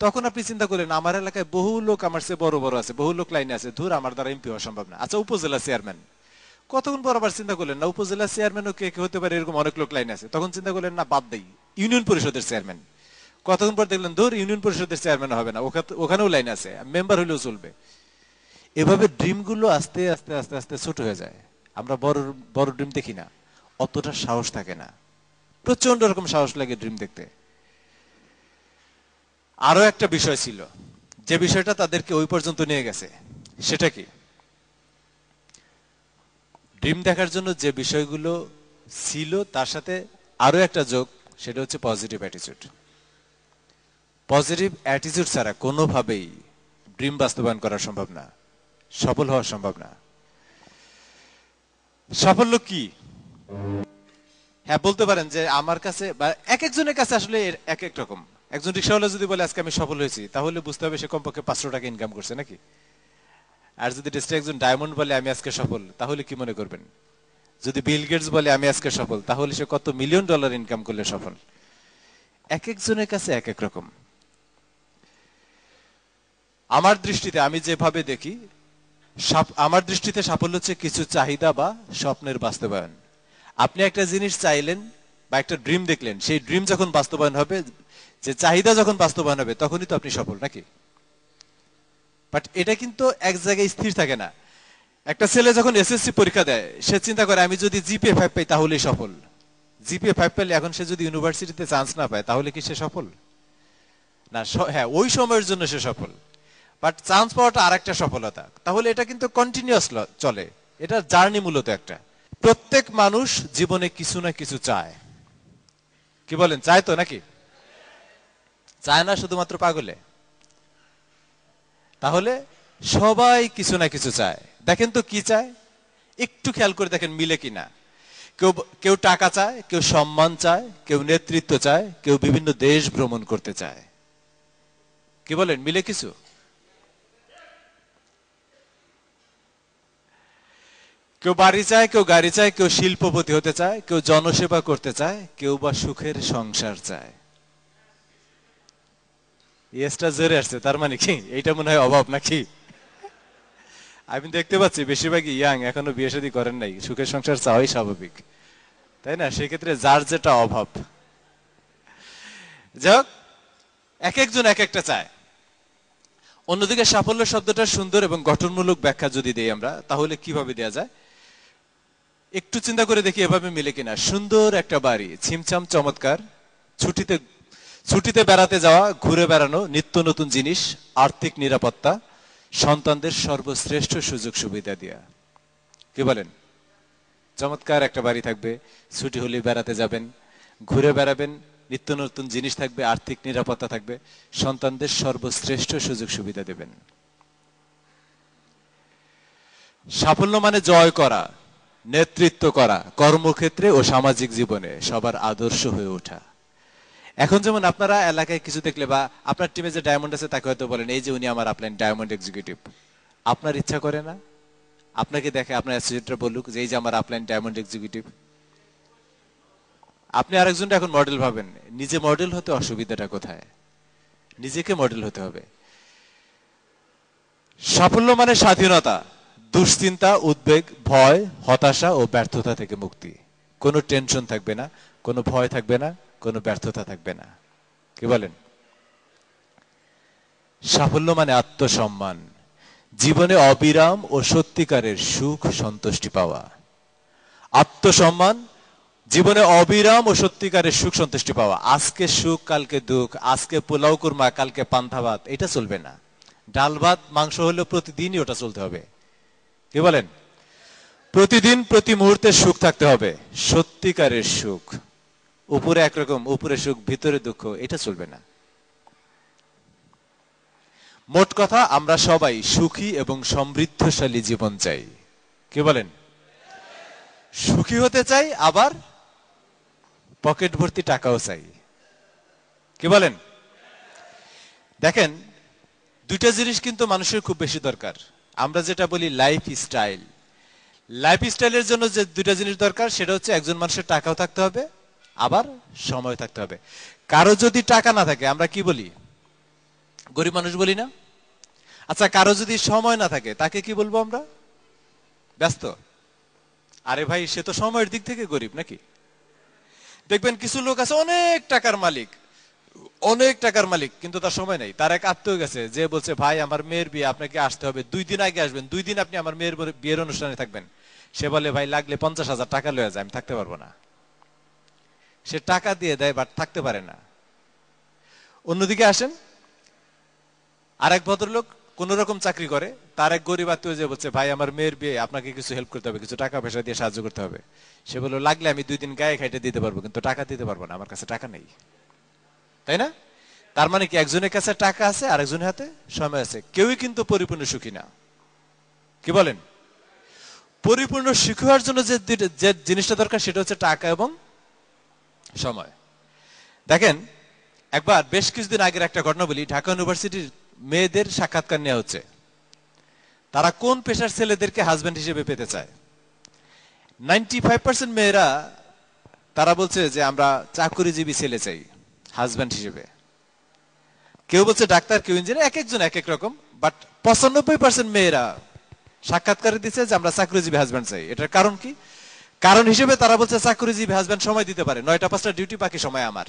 তখন আপনি চিন্তা করলেন আমার এলাকায় বহু লোক আমার চেয়ে বড় বড় আছে, বহু লোক লাইনে আছে, ধুর আমার দ্বারা এমপি হওয়া সম্ভব না। আচ্ছা, উপজেলা চেয়ারম্যান। কতক্ষণ পর আবার চিন্তা করলেন না উপজেলা চেয়ারম্যানও কে কে হতে পারে, এরকম অনেক লোক লাইনে আছে। তখন চিন্তা করলেন না বাদ দেই, ইউনিয়ন পরিষদের চেয়ারম্যান। কতক্ষণ পর দেখলেন ধর ইউনিয়ন পরিষদের চেয়ারম্যান হবে না, ওখানেও লাইন আছে, মেম্বার হলেও চলবে। এভাবে ড্রিম গুলো আস্তে আস্তে আস্তে আস্তে ছোট হয়ে যায়। আমরা বড় বড় ড্রিম দেখি না, অতটা সাহস থাকে না, প্রচন্ড রকম সাহস লাগে ড্রিম দেখতে। আরো একটা বিষয় ছিল, যে বিষয়টা তাদেরকে ওই পর্যন্ত নিয়ে গেছে, সেটা কি? ড্রিম দেখার জন্য যে বিষয়গুলো ছিল তার সাথে আরো একটা যোগ, সেটা হচ্ছে পজিটিভ অ্যাটিটিউড। পজিটিভ অ্যাটিটিউড ছাড়া কোনোভাবেই ড্রিম বাস্তবায়ন করা সম্ভব না, সফল হওয়া সম্ভব না। সাফল্য কি? হ্যাঁ, বলতে পারেন যে আমার কাছে বা এক একজনের কাছে আসলে এক এক রকম। একজন রিক্সাওয়ালা যদি বলে আজকে আমি সফল হয়েছি, তাহলে বুঝতে হবে সে কমপক্ষে 500 টাকা ইনকাম করছে, নাকি? আর যদি একজন ডায়মন্ড বলে আমি আজকে সফল, তাহলে কি মনে করবেন? যদি বিল গেটস বলে আমি আজকে সফল, তাহলে সে কত $1,000,000 ইনকাম করলে সফল। এক একজনের কাছে এক এক রকম। আমার দৃষ্টিতে, আমি যেভাবে দেখি, আমার দৃষ্টিতে সাফল্য হচ্ছে কিছু চাহিদা বা স্বপ্নের বাস্তবায়ন। আপনি একটা জিনিস চাইলেন বা একটা ড্রিম দেখলেন, সেই ড্রিম যখন বাস্তবায়ন হবে, যে চাহিদা যখন বাস্তবায়ন হবে, তখনই তো আপনি সফল, নাকি? বাট এটা কিন্তু এক জায়গায় স্থির থাকে না। একটা ছেলে যখন এসএসসি পরীক্ষা দেয়, সে চিন্তা করে আমি যদি জিপিএ 5 পাই তাহলেই সফল। জিপিএ 5 পেলে এখন সে যদি ইউনিভার্সিটিতে চান্স না পায়, তাহলে কি সে সফল? না, হ্যাঁ, ওই সময়ের জন্য সে সফল। বাট চান্স পাওয়াটা আরেকটা সফলতা। তাহলে এটা কিন্তু কন্টিনিউয়াস চলে, এটা জার্নি মূলত একটা। প্রত্যেক মানুষ জীবনে কিছু না কিছু চায়, কি বলেন? চায় তো নাকি? চায় না শুধুমাত্র পাগলে? তাহলে সবাই কিছু না কিছু চায়। দেখেন তো কি চায়, একটু খেয়াল করে দেখেন মিলে কিনা। কেউ কেউ টাকা চায়, কেউ সম্মান চায়, কেউ নেতৃত্ব চায়, কেউ বিভিন্ন দেশ ভ্রমণ করতে চায়। কি বলেন, মিলে কিছু? কেউ বাড়ি চায়, কেউ গাড়ি চায়, কেউ শিল্পপতি হতে চায়, কেউ জনসেবা করতে চায়, কেউ বা সুখের সংসার চায়। ইয়েসটা জোরে আসছে, তার মানে কি এইটা মনে হয় অভাব নাকি? আমি দেখতে পাচ্ছি বেশিরভাগই ইয়াং, এখনো বিয়ে শাদী করেন নাই, সুখের সংসার চাওয়াই স্বাভাবিক, তাই না? সেক্ষেত্রে যার যেটা অভাব। যাক, এক একজন এক একটা চায়। অন্যদিকে সাফল্য শব্দটা সুন্দর এবং গঠনমূলক ব্যাখ্যা যদি দেই আমরা, তাহলে কিভাবে দেয়া যায় একটু চিন্তা করে দেখি এভাবে মিলে কিনা। সুন্দর একটা বাড়ি, ছিমছাম চমৎকার, ছুটিতে বেড়াতে যাওয়া, ঘুরে বেড়ানো, নিত্য নতুন জিনিস, আর্থিক নিরাপত্তা, সন্তানদের সর্বশ্রেষ্ঠ সুযোগ সুবিধা দেয়া। কি বলেন? চমৎকার একটা বাড়ি থাকবে, ছুটি হলে বেড়াতে যাবেন, ঘুরে বেড়াবেন, নিত্য নতুন জিনিস থাকবে, আর্থিক নিরাপত্তা থাকবে, সন্তানদের সর্বশ্রেষ্ঠ সুযোগ সুবিধা দেবেন। সাফল্য মানে জয় করা, নেতৃত্ব করা, কর্মক্ষেত্রে ও সামাজিক জীবনে সবার আদর্শ হয়ে ওঠা। এখন যেমন আপনারা এলাকায় কিছু দেখলে বা আপনার টিমে যে ডায়মন্ড আছে তাকে হয়তো বলেন এই যে উনি আমার আপলাইন ডায়মন্ড এক্সিকিউটিভ। আপনার ইচ্ছা করে না আপনাকে দেখে আপনার অ্যাসোসিয়েটরা বলুক যে এই যে আমার আপলাইন ডায়মন্ড এক্সিকিউটিভ? আপনি আরেকজনটা এখন মডেল ভাবেন, নিজে মডেল হতে অসুবিধাটা কোথায়? নিজেকে মডেল হতে হবে। সাফল্য মানে স্বাধীনতা, দুশ্চিন্তা, উদ্বেগ, ভয়, হতাশা ও ব্যর্থতা থেকে মুক্তি। কোনো টেনশন থাকবে না, কোনো ভয় থাকবে না, কোনো ব্যর্থতা থাকবে না। কি বলেন? সাফল্য মানে আত্মসম্মান, জীবনে অবিরাম ও সত্যিকারের সুখ সন্তুষ্টি পাওয়া। আত্মসম্মান, জীবনে অবিরাম ও সত্যিকারের সুখ সন্তুষ্টি পাওয়া। আজকে সুখ কালকে দুঃখ, আজকে পোলাও কুরমা কালকে পান্তা ভাত, এটা চলবে না। ডাল ভাত মাংস হলেও প্রতিদিনই ওটা চলতে হবে। কি বলেন? প্রতিদিন প্রতি মুহূর্তে সুখ থাকতে হবে, সত্যিকারের সুখ। উপরে একরকম, উপরে সুখ ভিতরে দুঃখ, এটা চলবে না। মোট কথা, আমরা সবাই সুখী এবং সমৃদ্ধশালী জীবন চাই। কি বলেন? সুখী হতে চাই, আবার পকেট ভর্তি টাকাও চাই। কি বলেন? দেখেন, দুইটা জিনিস কিন্তু মানুষের খুব বেশি দরকার। আমরা যেটা বলি লাইফ স্টাইল, লাইফ স্টাইলের জন্য যে দুইটা জিনিস দরকার সেটা হচ্ছে একজন মানুষের টাকাও থাকতে হবে, আবার সময় থাকতে হবে। কারো যদি টাকা না থাকে আমরা কি বলি? গরিব মানুষ বলি না? আচ্ছা, কারো যদি সময় না থাকে তাকে কি বলবো আমরা? ব্যস্ত। আরে ভাই, সে তো সময়ের দিক থেকে গরিব নাকি? দেখবেন কিছু লোক আছে অনেক টাকার মালিক, অনেক টাকার মালিক, কিন্তু তার সময় নেই। তার এক আত্মীয় গেছে যে বলছে ভাই আমার মেয়ের বিয়ে, আপনাকে আসতে হবে, 2 দিন আগে আসবেন, 2 দিন আপনি আমার মেয়ের বিয়ের অনুষ্ঠানে থাকবেন। সে বলে ভাই লাগলে 50,000 টাকা লয়ে যায়, আমি থাকতে পারবো না। সে টাকা দিয়ে দেয় বাট থাকতে পারে না। অন্যদিকে আসেন, আরেক ভদ্রলোক কোন রকম চাকরি করে, তার এক গরিব আত্মীয় যে বলছে ভাই আমার মেয়ের বিয়ে, আপনাকে কিছু হেল্প করতে হবে, কিছু টাকা পয়সা দিয়ে সাহায্য করতে হবে। সে বলল লাগলে আমি 2 দিন গায়ে খাইতে দিতে পারবো, কিন্তু টাকা দিতে পারবো না, আমার কাছে টাকা নেই। তাই না? তার মানে কি একজনের কাছে টাকা আছে, আরেকজনের হাতে সময় আছে। কেউই কিন্তু পরিপূর্ণ সুখী না। কি বলেন? পরিপূর্ণ সুখী হওয়ার জন্য যে জিনিসটা দরকার সেটা হচ্ছে টাকা এবং সময়। দেখেন, একবার বেশ কিছুদিন আগের একটা ঘটনা বলি। ঢাকা ইউনিভার্সিটির মেয়েদের সাক্ষাৎকার নেওয়া হচ্ছে। তারা কোন পেশার ছেলেদেরকে হাজবেন্ড হিসেবে পেতে চায়। 95% মেয়েরা তারা বলছে যে আমরা চাকরিজীবী ছেলে চাই হাজবেন্ড হিসেবে। কেউ বলছে ডাক্তার, কেউ ইঞ্জিনিয়ার, এক একজন এক এক রকম। বাট 95% মেয়েরা সাক্ষাৎকারে দিচ্ছে যে আমরা চাকরিজীবী হাজবেন্ড চাই। এটার কারণ কি? কারণ হিসেবে তারা বলছে চাকরিজীবী হাজবেন্ড সময় দিতে পারে, 9টা 5টা ডিউটি, বাকি সময় আমার।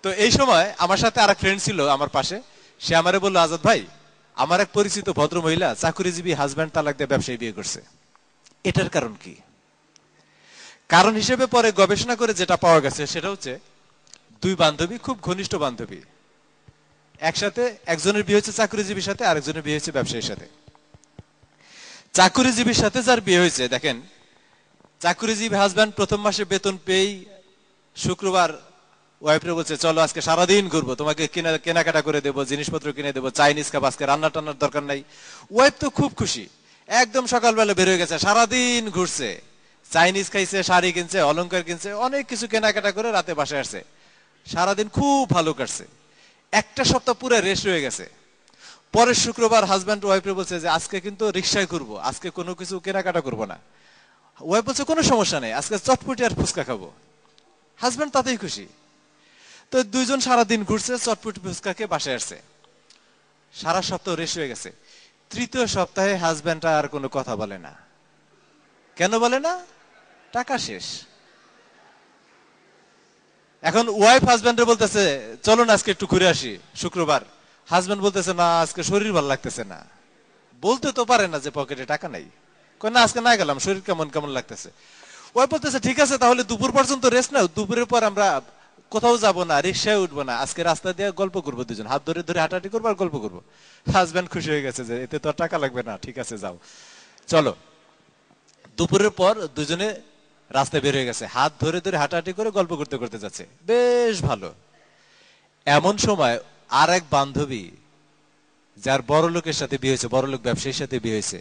তো এই সময় আমার সাথে আর এক ফ্রেন্ড ছিল আমার পাশে, সে আমারে বললো আজাদ ভাই, আমার এক পরিচিত ভদ্র মহিলা চাকরিজীবী হাজবেন্ড তালাক দিয়ে ব্যবসায়ী বিয়ে করছে। এটার কারণ কি? কারণ হিসেবে পরে গবেষণা করে যেটা পাওয়া গেছে সেটা হচ্ছে 2 বান্ধবী, খুব ঘনিষ্ঠ বান্ধবী, একসাথে একজনের বিয়ে হয়েছে চাকরিজীবীর সাথে, আরেকজনের বিয়ে হয়েছে ব্যবসায়ীর সাথে। চাকরিজীবীর সাথে যার বিয়ে হয়েছে, দেখেন চাকরিজীবী হাজব্যান্ড প্রথম মাসে বেতন পেয়েই শুক্রবার ওয়াইফরে বলছে চলো আজকে সারাদিন ঘুরবো, তোমাকে কেনাকাটা করে দেবো, জিনিসপত্র কিনে দেবো, চাইনিজ খাবো, আজকে রান্না টান্নার দরকার নাই। ওয়াইফ তো খুব খুশি, একদম সকালবেলা বের হয়ে গেছে, সারাদিন ঘুরছে, চাইনিজ খাইছে, শাড়ি কিনছে, অলংকার কিনছে, অনেক কিছু কেনাকাটা করে রাতে বাসায় আসছে, সারাদিন খুব ভালো কাটছে। একটা সপ্তাহ পুরো রেস্ট হয়ে গেছে। পরের শুক্রবার হাজব্যান্ড ওয়াইফরে বলছে যে আজকে কিন্তু রিক্সায় ঘুরবো, আজকে কোনো কিছু কেনাকাটা করবো না। ওয়াইফ বলছে কোনো সমস্যা নেই, আজকে চটপটি আর ফুচকা খাবো। হাজব্যান্ড তাতেই খুশি। তো দুইজন সারাদিন ঘুরছে, চটপটি ফুচকা খেয়ে বাসায় আসছে, সারা সপ্তাহ রেস্ট হয়ে গেছে। তৃতীয় সপ্তাহে হাজব্যান্ড আর কোনো কথা বলে না। কেন বলে না? টাকা শেষ। এখন ওয়াইফ হাজব্যান্ডে বলতেছে চলো না আজকে একটু ঘুরে আসি শুক্রবার। হাজব্যান্ড বলতেছে না আজকে শরীর ভালো লাগতেছে না। বলতে তো পারে না যে পকেটে টাকা নাই, না আজকে না গেলাম, শরীর কেমন কেমন লাগতেছে। ওয়াইফ বলতেছে ঠিক আছে তাহলে দুপুর পর্যন্ত রেস্ট নাও, দুপুরের পর আমরা কোথাও যাবো না, রিক্সায় উঠবো না, আজকে রাস্তা দিয়ে গল্প করবো, দুজন হাত ধরে ধরে হাঁটাহাঁটি করবো আর গল্প করবো। হাজব্যান্ড খুশি হয়ে গেছে যে এতে তো আর টাকা লাগবে না, ঠিক আছে যাও। চলো, দুপুরের পর দুজনে রাস্তায় বের হয়ে গেছে, হাত ধরে ধরে হাঁটাহাঁটি করে গল্প করতে করতে যাচ্ছে, বেশ ভালো। এমন সময় আর এক বান্ধবী, যার বড় লোকের সাথে বিয়ে হয়েছে, বড় লোক ব্যবসায়ীর সাথে বিয়ে হয়েছে,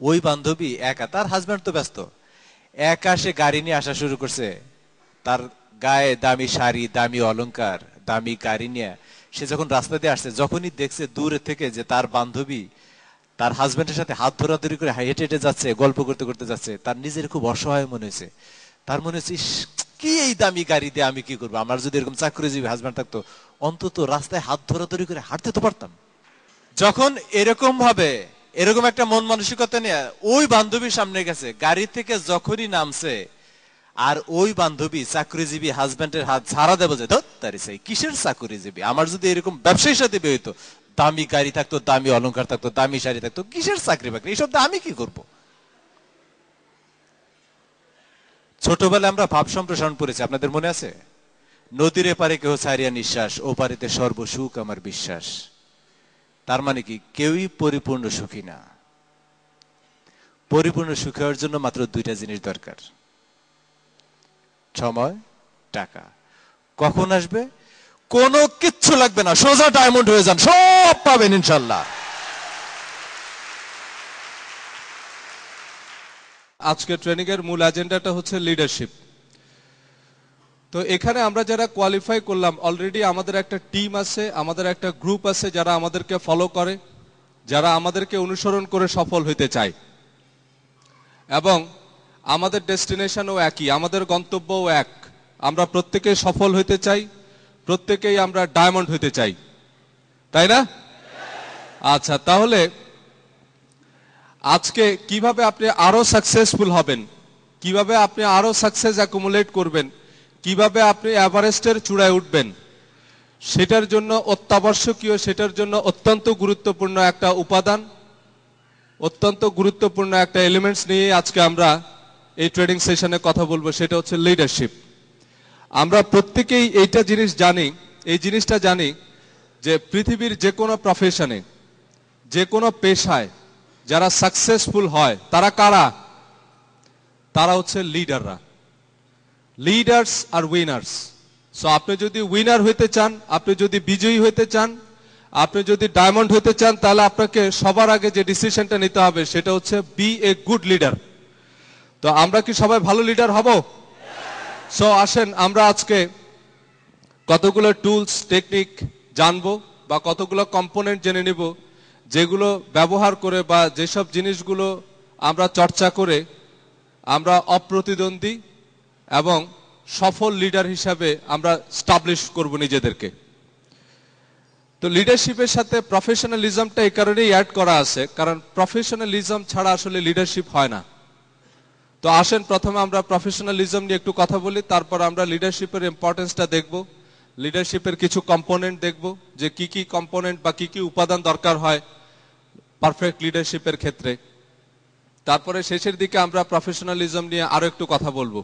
ওই বান্ধবী একা, তার হাজব্যান্ড তো ব্যস্ত, একা সে গাড়ি নিয়ে আসা শুরু করছে। তার গায়ে দামি শাড়ি, দামি অলংকার, দামি গাড়ি নিয়ে সে যখন রাস্তা দিয়ে আসছে, যখনই দেখছে দূরে থেকে যে তার বান্ধবী তার হাজব্যান্ডের সাথে হাত ধরাধরি করে হেঁটে হেঁটে যাচ্ছে, গল্প করতে করতে যাচ্ছে, তার নিজের খুব অসহায় মনে হয়েছে। তার মনে হচ্ছে কি এই দামি গাড়ি দিয়ে আমি কি করবো, আমার যদি এরকম চাকরিজীবী হাজব্যান্ড থাকতো অন্তত রাস্তায় হাত ধরাধরি করে হাঁটতে তো পারতাম। যখন এরকম ভাবে এরকম একটা মন মানসিকতা নিয়ে ওই বান্ধবীর সামনে গেছে, গাড়ি থেকে যখনই নামছে আর ওই বান্ধবী চাকরিজীবী হাজব্যান্ডের হাত ছাড়া দেবো যে ধর সেই কিসের চাকরিজীবী, আমার যদি এরকম ব্যবসায়ীর সাথে বিয়ে হইতো, দামি গাড়ি থাকতো, দামি অলংকার থাকতো, দামি শাড়ি থাকতো, কিসের চাকরি বাকরি, এইসব আমি কি করব। ছোটবেলায় আমরা ভাব সম্প্রসারণ পড়েছি, আপনাদের মনে আছে? নদীর এপারে কেহ ছাড়িয়া নিঃশ্বাস, ও পারিতে সর্বসুখ আমার বিশ্বাস। তার মানে কি কেউই পরিপূর্ণ সুখী না। পরিপূর্ণ সুখী হওয়ার জন্য মাত্র দুইটা জিনিস দরকার, সময়, টাকা। কখন আসবে? কোনো কিচ্ছু লাগবে না, সোজা ডায়মন্ড হয়ে যান, সব পাবেন ইনশাল্লাহ। আজকে ট্রেনিং এর মূল এজেন্ডাটা হচ্ছে লিডারশিপ। তো এখানে আমরা যারা কোয়ালিফাই করলাম, অলরেডি আমাদের একটা টিম আছে, আমাদের একটা গ্রুপ আছে যারা আমাদেরকে ফলো করে, যারা আমাদেরকে অনুসরণ করে সফল হতে চায়, এবং আমাদের ডেস্টিনেশনও একই, আমাদের গন্তব্যও এক। আমরা প্রত্যেকেই সফল হতে চাই, প্রত্যেকেই আমরা ডায়মন্ড হতে চাই, তাই না? আচ্ছা, তাহলে আজকে কিভাবে আপনি আরো সাকসেসফুল হবেন, কিভাবে আপনি আরো সাকসেস অ্যাকুমুলেট করবেন, কিভাবে আপনি এভারেস্টের চূড়ায় উঠবেন, সেটার জন্য অত্যাবশ্যকীয়, সেটার জন্য অত্যন্ত গুরুত্বপূর্ণ একটা উপাদান, অত্যন্ত গুরুত্বপূর্ণ একটা এলিমেন্টস নিয়ে আজকে আমরা এই ট্রেনিং সেশনে কথা বলবো, সেটা হচ্ছে লিডারশিপ। আমরা প্রত্যেকেই এইটা জিনিস জানি, এই জিনিসটা জানি যে পৃথিবীর যে কোনো প্রফেশনে, যে কোনো পেশায় যারা সাকসেসফুল হয় তারা কারা? তারা হচ্ছে লিডাররা। লিডার্স আর উইনার্স। সো আপনি যদি উইনার হইতে চান, আপনি যদি বিজয়ী হইতে চান, আপনি যদি ডায়মন্ড হইতে চান, তাহলে আপনাকে সবার আগে যে ডিসিশনটা নিতে হবে সেটা হচ্ছে বি এ গুড লিডার। তো আমরা কি সবাই ভালো লিডার হব? সো আসেন আমরা আজকে কতগুলো টুলস টেকনিক জানবো বা কতগুলো কম্পোনেন্ট জেনে নিব, যেগুলো ব্যবহার করে বা যেসব জিনিসগুলো আমরা চর্চা করে আমরা অপ্রতিদ্বন্দ্বী এবং সফল লিডার হিসাবে আমরা স্টাবলিশ করব নিজেদেরকে। তো লিডারশিপের সাথে প্রফেশনালিজমটা এই কারণেই অ্যাড করা আছে, কারণ প্রফেশনালিজম ছাড়া আসলে লিডারশিপ হয় না। তো আসেন প্রথমে আমরা প্রফেশনালিজম নিয়ে একটু কথা বলি, তারপর আমরা লিডারশিপের ইম্পর্টেন্সটা দেখব, লিডারশিপের কিছু কম্পোনেন্ট দেখব, যে কি কি কম্পোনেন্ট বা কি কি উপাদান দরকার হয় পারফেক্ট লিডারশিপের ক্ষেত্রে। তারপরে শেষের দিকে আমরা প্রফেশনালিজম নিয়ে আরো একটু কথা বলবো।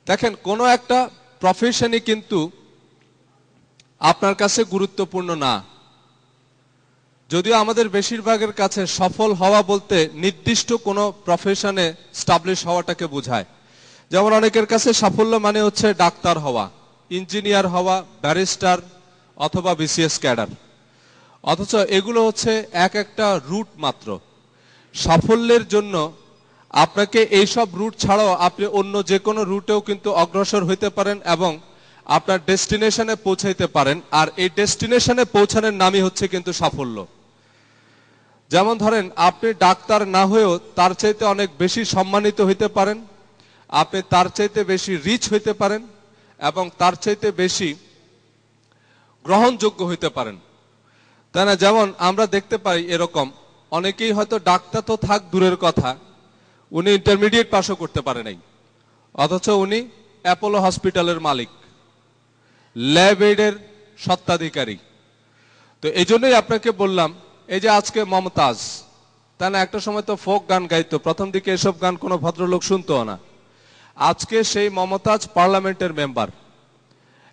দেখেন, কোনো একটা প্রফেশনই কিন্তু আপনার কাছে গুরুত্বপূর্ণ না। যদিও আমাদের বেশিরভাগের কাছে সফল হওয়া বলতে নির্দিষ্ট কোনো প্রফেশনে স্টাবলিশ হওয়াটাকে বোঝায়। যেমন অনেকের কাছে সাফল্য মানে হচ্ছে ডাক্তার হওয়া, ইঞ্জিনিয়ার হওয়া, ব্যারিস্টার অথবা বিসিএস ক্যাডার। অথচ এগুলো হচ্ছে এক একটা রুট মাত্র। সাফল্যের জন্য আপনাকে এইসব রুট ছাড়াও আপনি অন্য যে কোনো রুটেও কিন্তু অগ্রসর হইতে পারেন এবং আপনার ডেস্টিনেশনে পৌঁছাইতে পারেন। আর এই ডেস্টিনেশনে পৌঁছানোর নামই হচ্ছে কিন্তু সাফল্য। যেমন ধরেন, আপনি ডাক্তার না হয়েও তার চাইতে অনেক বেশি সম্মানিত হইতে পারেন, আপনি তার চাইতে বেশি রিচ হইতে পারেন এবং তার চাইতে বেশি গ্রহণযোগ্য হইতে পারেন, তাই না? যেমন আমরা দেখতে পাই এরকম অনেকেই হয়তো ডাক্তার তো থাক দূরের কথা, উনি ইন্টারমিডিয়েট পাসও করতে পারে নাই, অথচ উনি অ্যাপোলো হসপিটালের মালিক, ল্যাব এইডের স্বত্বাধিকারী। তো এই জন্যই আপনাকে বললাম, এই যে আজকে মমতাজ, তাই না, একটা সময় তো ফোক গান গাইতো, প্রথম দিকে এসব গান কোনো ভদ্রলোক শুনতো না। আজকে সেই মমতাজ পার্লামেন্টের মেম্বার।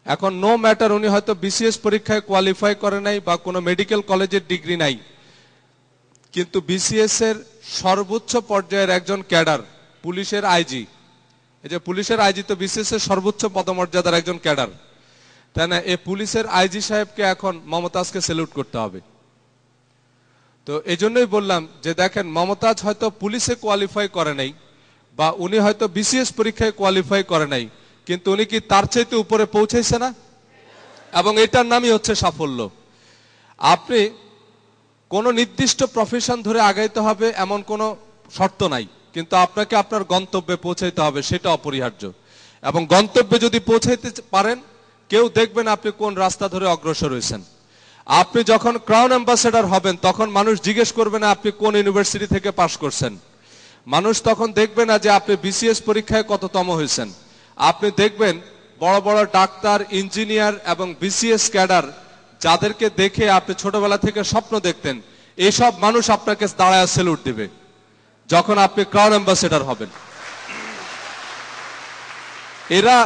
এখন নো ম্যাটার উনি হয়তো বিসিএস পরীক্ষায় কোয়ালিফাই করে নাই বা কোনো মেডিকেল কলেজের ডিগ্রি নাই, কিন্তু বিসিএস এর সর্বোচ্চ পর্যায়ের একজন ক্যাডার, পুলিশের আইজি। এই যে পুলিশের আইজি তো বিসিএস এর সর্বোচ্চ পদমর্যাদার একজন ক্যাডার, তাই না? এই পুলিশের আইজি সাহেবকে এখন মমতাজকে স্যালুট করতে হবে। তো এই জন্যই বললাম যে দেখেন, মমতাজ হয়তো পুলিশে কোয়ালিফাই করে নাই বা উনি হয়তো বিসিএস পরীক্ষায় কোয়ালিফাই করে নাই, কিন্তু উনি কি তার চাইতে উপরে পৌঁছাইছে না? এবং এটার নামই হচ্ছে সাফল্য। আপনি কোনো নির্দিষ্ট প্রফেশন ধরে আগাইতে হবে এমন কোনো শর্ত নাই, কিন্তু আপনাকে আপনার গন্তব্যে পৌঁছাইতে হবে, সেটা অপরিহার্য। এবং গন্তব্যে যদি পৌঁছাইতে পারেন, কেউ দেখবেন আপনি কোন রাস্তা ধরে অগ্রসর হয়েছেন। আপনি যখন ক্রাউন অ্যাম্বাসেডর হবেন, তখন মানুষ জিজ্ঞেস করবে না আপনি কোন ইউনিভার্সিটি থেকে পাশ করছেন। মানুষ তখন দেখবে না যে আপনি বিসিএস পরীক্ষায় কততম হয়েছেন। আপনি দেখবেন বড় বড় ডাক্তার, ইঞ্জিনিয়ার এবং বিসিএস ক্যাডার, যাদেরকে দেখে আপনি ছোটবেলা থেকে স্বপ্ন দেখতেন, এইসব মানুষ আপনাকে দাঁড়ায় স্যালুট দিবে যখন আপনি ক্রাউন অ্যাম্বাসেডর হবেন। এরা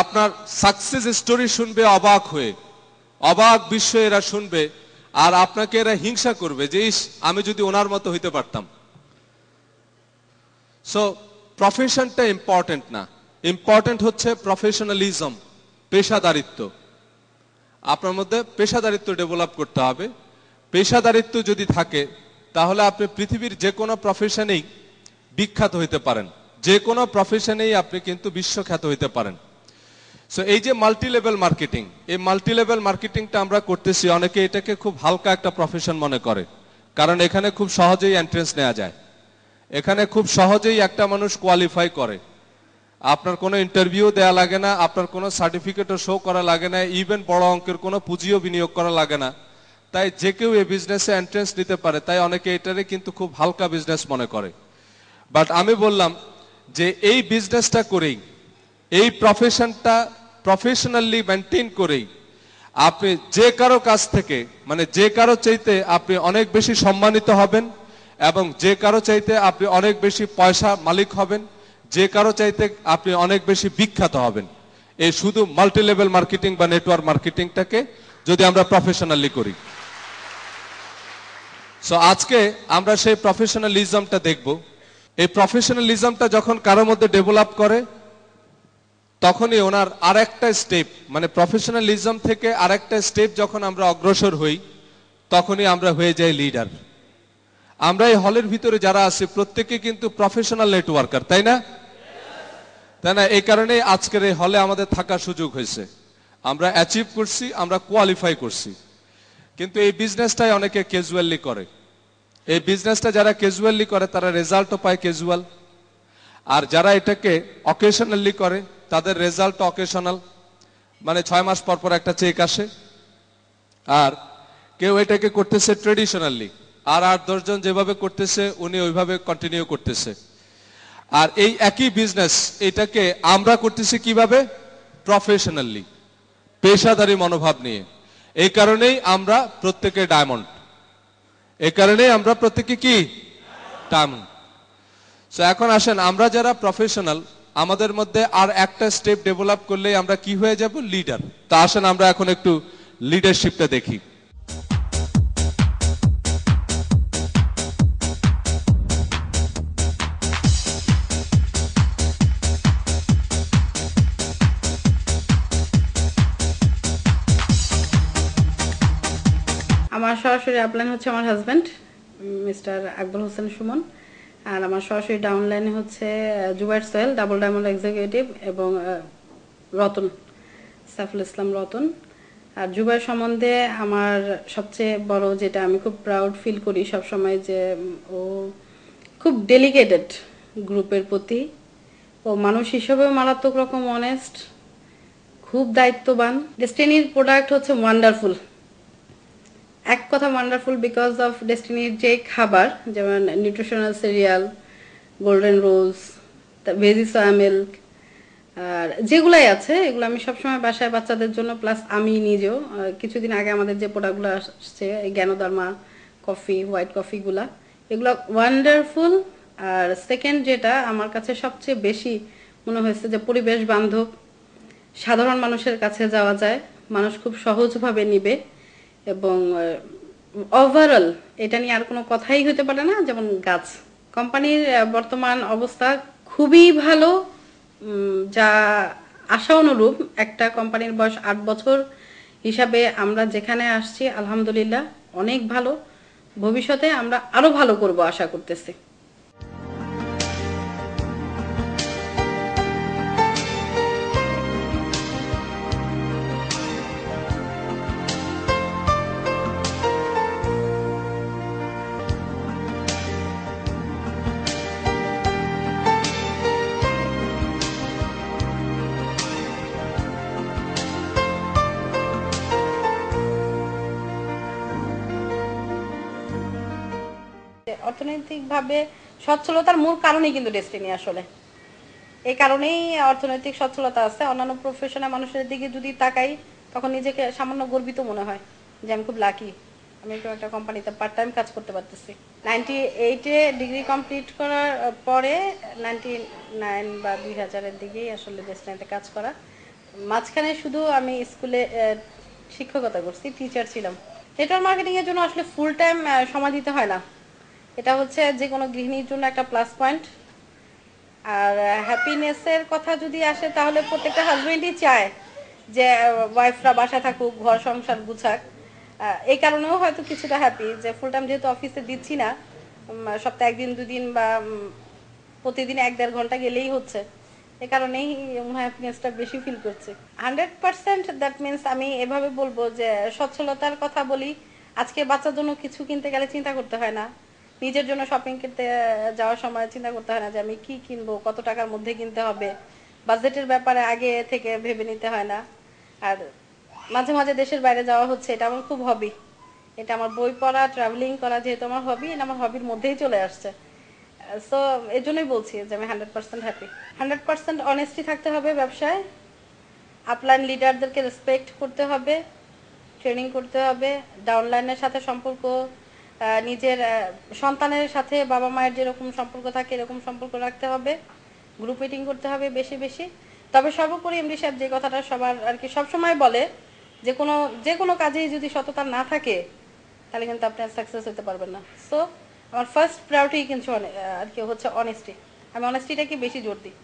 আপনার সাকসেস স্টোরি শুনবে অবাক হয়ে, অবাক বিস্ময়ে এরা শুনবে, আর আপনাকে এরা হিংসা করবে যে ইস, আমি যদি ওনার মতো হইতে পারতাম। সো প্রফেশনটা ইম্পর্টেন্ট না, ইম্পর্টেন্ট হচ্ছে প্রফেশনালিজম, পেশাদারিত্ব। আপনার মধ্যে পেশাদারিত্ব ডেভেলপ করতে হবে। পেশাদারিত্ব যদি থাকে, তাহলে আপনি পৃথিবীর যে কোনো প্রফেশনেই বিখ্যাত হইতে পারেন, যে কোনো প্রফেশনেই আপনি কিন্তু বিশ্বখ্যাত হইতে পারেন। সো এই যে মাল্টি লেভেল মার্কেটিং, এই মাল্টি লেভেল মার্কেটিংটা আমরা করতেছি, অনেকে এটাকে খুব হালকা একটা প্রফেশন মনে করে, কারণ এখানে খুব সহজেই এন্ট্রেন্স নেওয়া যায়, এখানে খুব সহজেই একটা মানুষ কোয়ালিফাই করে। আপনার কোনো ইন্টারভিউ দেয়া লাগে না, আপনার কোনো সার্টিফিকেটও শো করা লাগে না, ইভেন বড় অঙ্কের কোনো পুঁজিও বিনিয়োগ করা লাগে না। তাই যে কেউ এই বিজনেসে এন্ট্রেন্স নিতে পারে, তাই অনেকে এটারে কিন্তু খুব হালকা বিজনেস মনে করে। বাট আমি বললাম যে এই বিজনেসটা করেই, এই প্রফেশনটা প্রফেশনালি মেনটেন করেই আপনি যে কারো কাছ থেকে, মানে যে কারো চাইতে আপনি অনেক বেশি সম্মানিত হবেন এবং যে কারো চাইতে আপনি অনেক বেশি পয়সা মালিক হবেন, যে কারো চাইতে আপনি অনেক বেশি বিখ্যাত হবেন। এই শুধু মাল্টি লেভেল মার্কেটিং বা নেটওয়ার্ক মার্কেটিংটাকে যদি আমরা প্রফেশনালি করি। সো আজকে আমরা সেই প্রফেশনালিজমটা দেখব। এই প্রফেশনালিজমটা যখন কারোর মধ্যে ডেভেলপ করে, তখনই ওনার আরেকটা স্টেপ, মানে প্রফেশনালিজম থেকে আরেকটা স্টেপ যখন আমরা অগ্রসর হই, তখনই আমরা হয়ে যাই লিডার। আমরা এই হলের ভিতরে যারা আছি প্রত্যেকে কিন্তু প্রফেশনাল নেটওয়ার্কার, তাই না? তাই না? এই কারণে আজকের এই হলে আমাদের থাকার সুযোগ হয়েছে, আমরা অ্যাচিভ করছি, আমরা কোয়ালিফাই করছি। কিন্তু এই বিজনেসটাই অনেকে ক্যাজুয়ালি করে। এই বিজনেসটা যারা ক্যাজুয়ালি করে তারা রেজাল্টও পায় ক্যাজুয়াল, আর যারা এটাকে অকেশনালি করে তাদের রেজাল্ট অকেশনাল, মানে 6 মাস পর পর একটা চেক আসে। আর কেউ এটাকে করতেছে ট্রেডিশনালি, আর 8-10 জন যেভাবে করতেছে উনি ওইভাবে কন্টিনিউ করতেছে। আর এই একই বিজনেস, এটাকে আমরা করতেছি কিভাবে? প্রফেশনালি, পেশাদারি মনোভাব নিয়ে। এই কারণেই আমরা প্রত্যেকে ডায়মন্ড, এই কারণেই আমরা প্রত্যেকে কি ডায়মন্ড। সো এখন আসেন, আমরা যারা প্রফেশনাল, আমাদের মধ্যে আর একটা স্টেপ ডেভেলপ করলেই আমরা কি হয়ে যাব? লিডার। তা আসেন আমরা এখন একটু লিডারশিপটা দেখি। আমার সরাসরি আপলাইন হচ্ছে আমার হাজব্যান্ড মিস্টার আকবর হোসেন সুমন, আর আমার সরাসরি ডাউনলাইনে হচ্ছে Zubair Sohel, double diamond executive, এবং রতন, সাইফুল ইসলাম রতন। আর জুবাইর সম্বন্ধে আমার সবচেয়ে বড় যেটা আমি খুব প্রাউড ফিল করি সবসময়, যে ও খুব ডেলিকেটেড গ্রুপের প্রতি, ও মানুষ হিসেবেও মারাত্মক রকম অনেস্ট, খুব দায়িত্ববান। ডেস্টিনির প্রোডাক্ট হচ্ছে ওয়ান্ডারফুল, এক কথা ওয়ান্ডারফুল বিকজ অফ ডেস্টিনির যে খাবার, যেমন nutritional cereal, golden rose, veggie soya milk, আর যেগুলাই আছে এগুলো আমি সবসময় বাসায় বাচ্চাদের জন্য, প্লাস আমি নিজেও কিছুদিন আগে আমাদের যে প্রোডাক্টগুলো আসছে জ্ঞানোদার্মা কফি, হোয়াইট কফিগুলা, এগুলো ওয়ান্ডারফুল। আর সেকেন্ড যেটা আমার কাছে সবচেয়ে বেশি মনে হয়েছে যে পরিবেশ বান্ধব, সাধারণ মানুষের কাছে যাওয়া যায়, মানুষ খুব সহজভাবে নিবে, এবং ওভারঅল এটা নিয়ে আর কোনো কথাই হতে পারে না। যেমন গাছ কোম্পানির বর্তমান অবস্থা খুবই ভালো, যা আশা অনুরূপ। একটা কোম্পানির বয়স 8 বছর হিসাবে আমরা যেখানে আসছি আলহামদুলিল্লাহ অনেক ভালো। ভবিষ্যতে আমরা আরো ভালো করব আশা করতেছি। অর্থনৈতিকভাবে সচ্ছলতার মূল কারণই কিন্তু ডেস্টিনি, আসলে এই কারণেই অর্থনৈতিক সচ্ছলতা আছে। অন্যান্য প্রফেশনে মানুষের দিকে যদি তাকাই তখন নিজেকে সামান্য গর্বিত মনে হয় যে আমি খুব লাকি, আমি একটা কোম্পানিতে পার্ট টাইম কাজ করতে পারতেছি। 98-এ ডিগ্রি কমপ্লিট করার পরে 99 বা 2000-এর দিকেই আসলে ডেস্টিনিতে কাজ করা। মাঝখানে শুধু আমি স্কুলে শিক্ষকতা করছি, টিচার ছিলাম। নেটওয়ার্ক মার্কেটিং এর জন্য আসলে ফুল টাইম সময় দিতে হয় না, এটা হচ্ছে যে কোনো গৃহিণীর জন্য একটা প্লাস পয়েন্ট। আর হ্যাপিনেসের কথা যদি আসে তাহলে প্রত্যেকটা হাজবেন্ডই চায় যে ওয়াইফরা বাসায় থাকুক, ঘর সংসার গুছাক। এই কারণেও হয়তো কিছুটা হ্যাপি যে ফুল টাইম যেহেতু অফিসে দিচ্ছি না, সপ্তাহে 1-2 দিন বা প্রতিদিন 1-1.5 ঘন্টা গেলেই হচ্ছে, এই কারণেই হ্যাপিনেসটা বেশি ফিল করছি। 100% দ্যাট মিনস আমি এভাবে বলবো যে সচ্ছলতার কথা বলি, আজকে বাচ্চার জন্য কিছু কিনতে গেলে চিন্তা করতে হয় না, নিজের জন্য শপিং করতে যাওয়ার সময় চিন্তা করতে হয় না যে আমি কি কিনবো, কত টাকার মধ্যে কিনতে হবে, বাজেটের ব্যাপারে আগে থেকে ভেবে নিতে হয় না। আর মাঝে মাঝে দেশের বাইরে যাওয়া হচ্ছে, এটা আমার খুব হবি, এটা আমার বই পড়া, ট্রাভেলিং করা যেহেতু আমার হবি, এটা আমার হবির মধ্যেই চলে আসছে। সো এই জন্যই বলছি যে আমি 100% হ্যাপি। 100% অনেস্টি থাকতে হবে ব্যবসায়, আপলাইন লিডারদেরকে রেসপেক্ট করতে হবে, ট্রেনিং করতে হবে, ডাউনলাইনের সাথে সম্পর্ক, নিজের সন্তানের সাথে বাবা মায়ের যেরকম সম্পর্ক থাকে এরকম সম্পর্ক রাখতে হবে, গ্রুপ মিটিং করতে হবে বেশি বেশি। তবে সর্বোপরি এমডি সাহেব যে কথাটা সবার আর কি সবসময় বলে, যে কোনো কাজেই যদি সততা না থাকে তাহলে কিন্তু আপনি সাকসেস হতে পারবেন না। সো আমার ফার্স্ট প্রায়োরিটি কিন্তু আর কি হচ্ছে অনেস্টি, আমি অনেস্টিটাকে বেশি জোর দিই।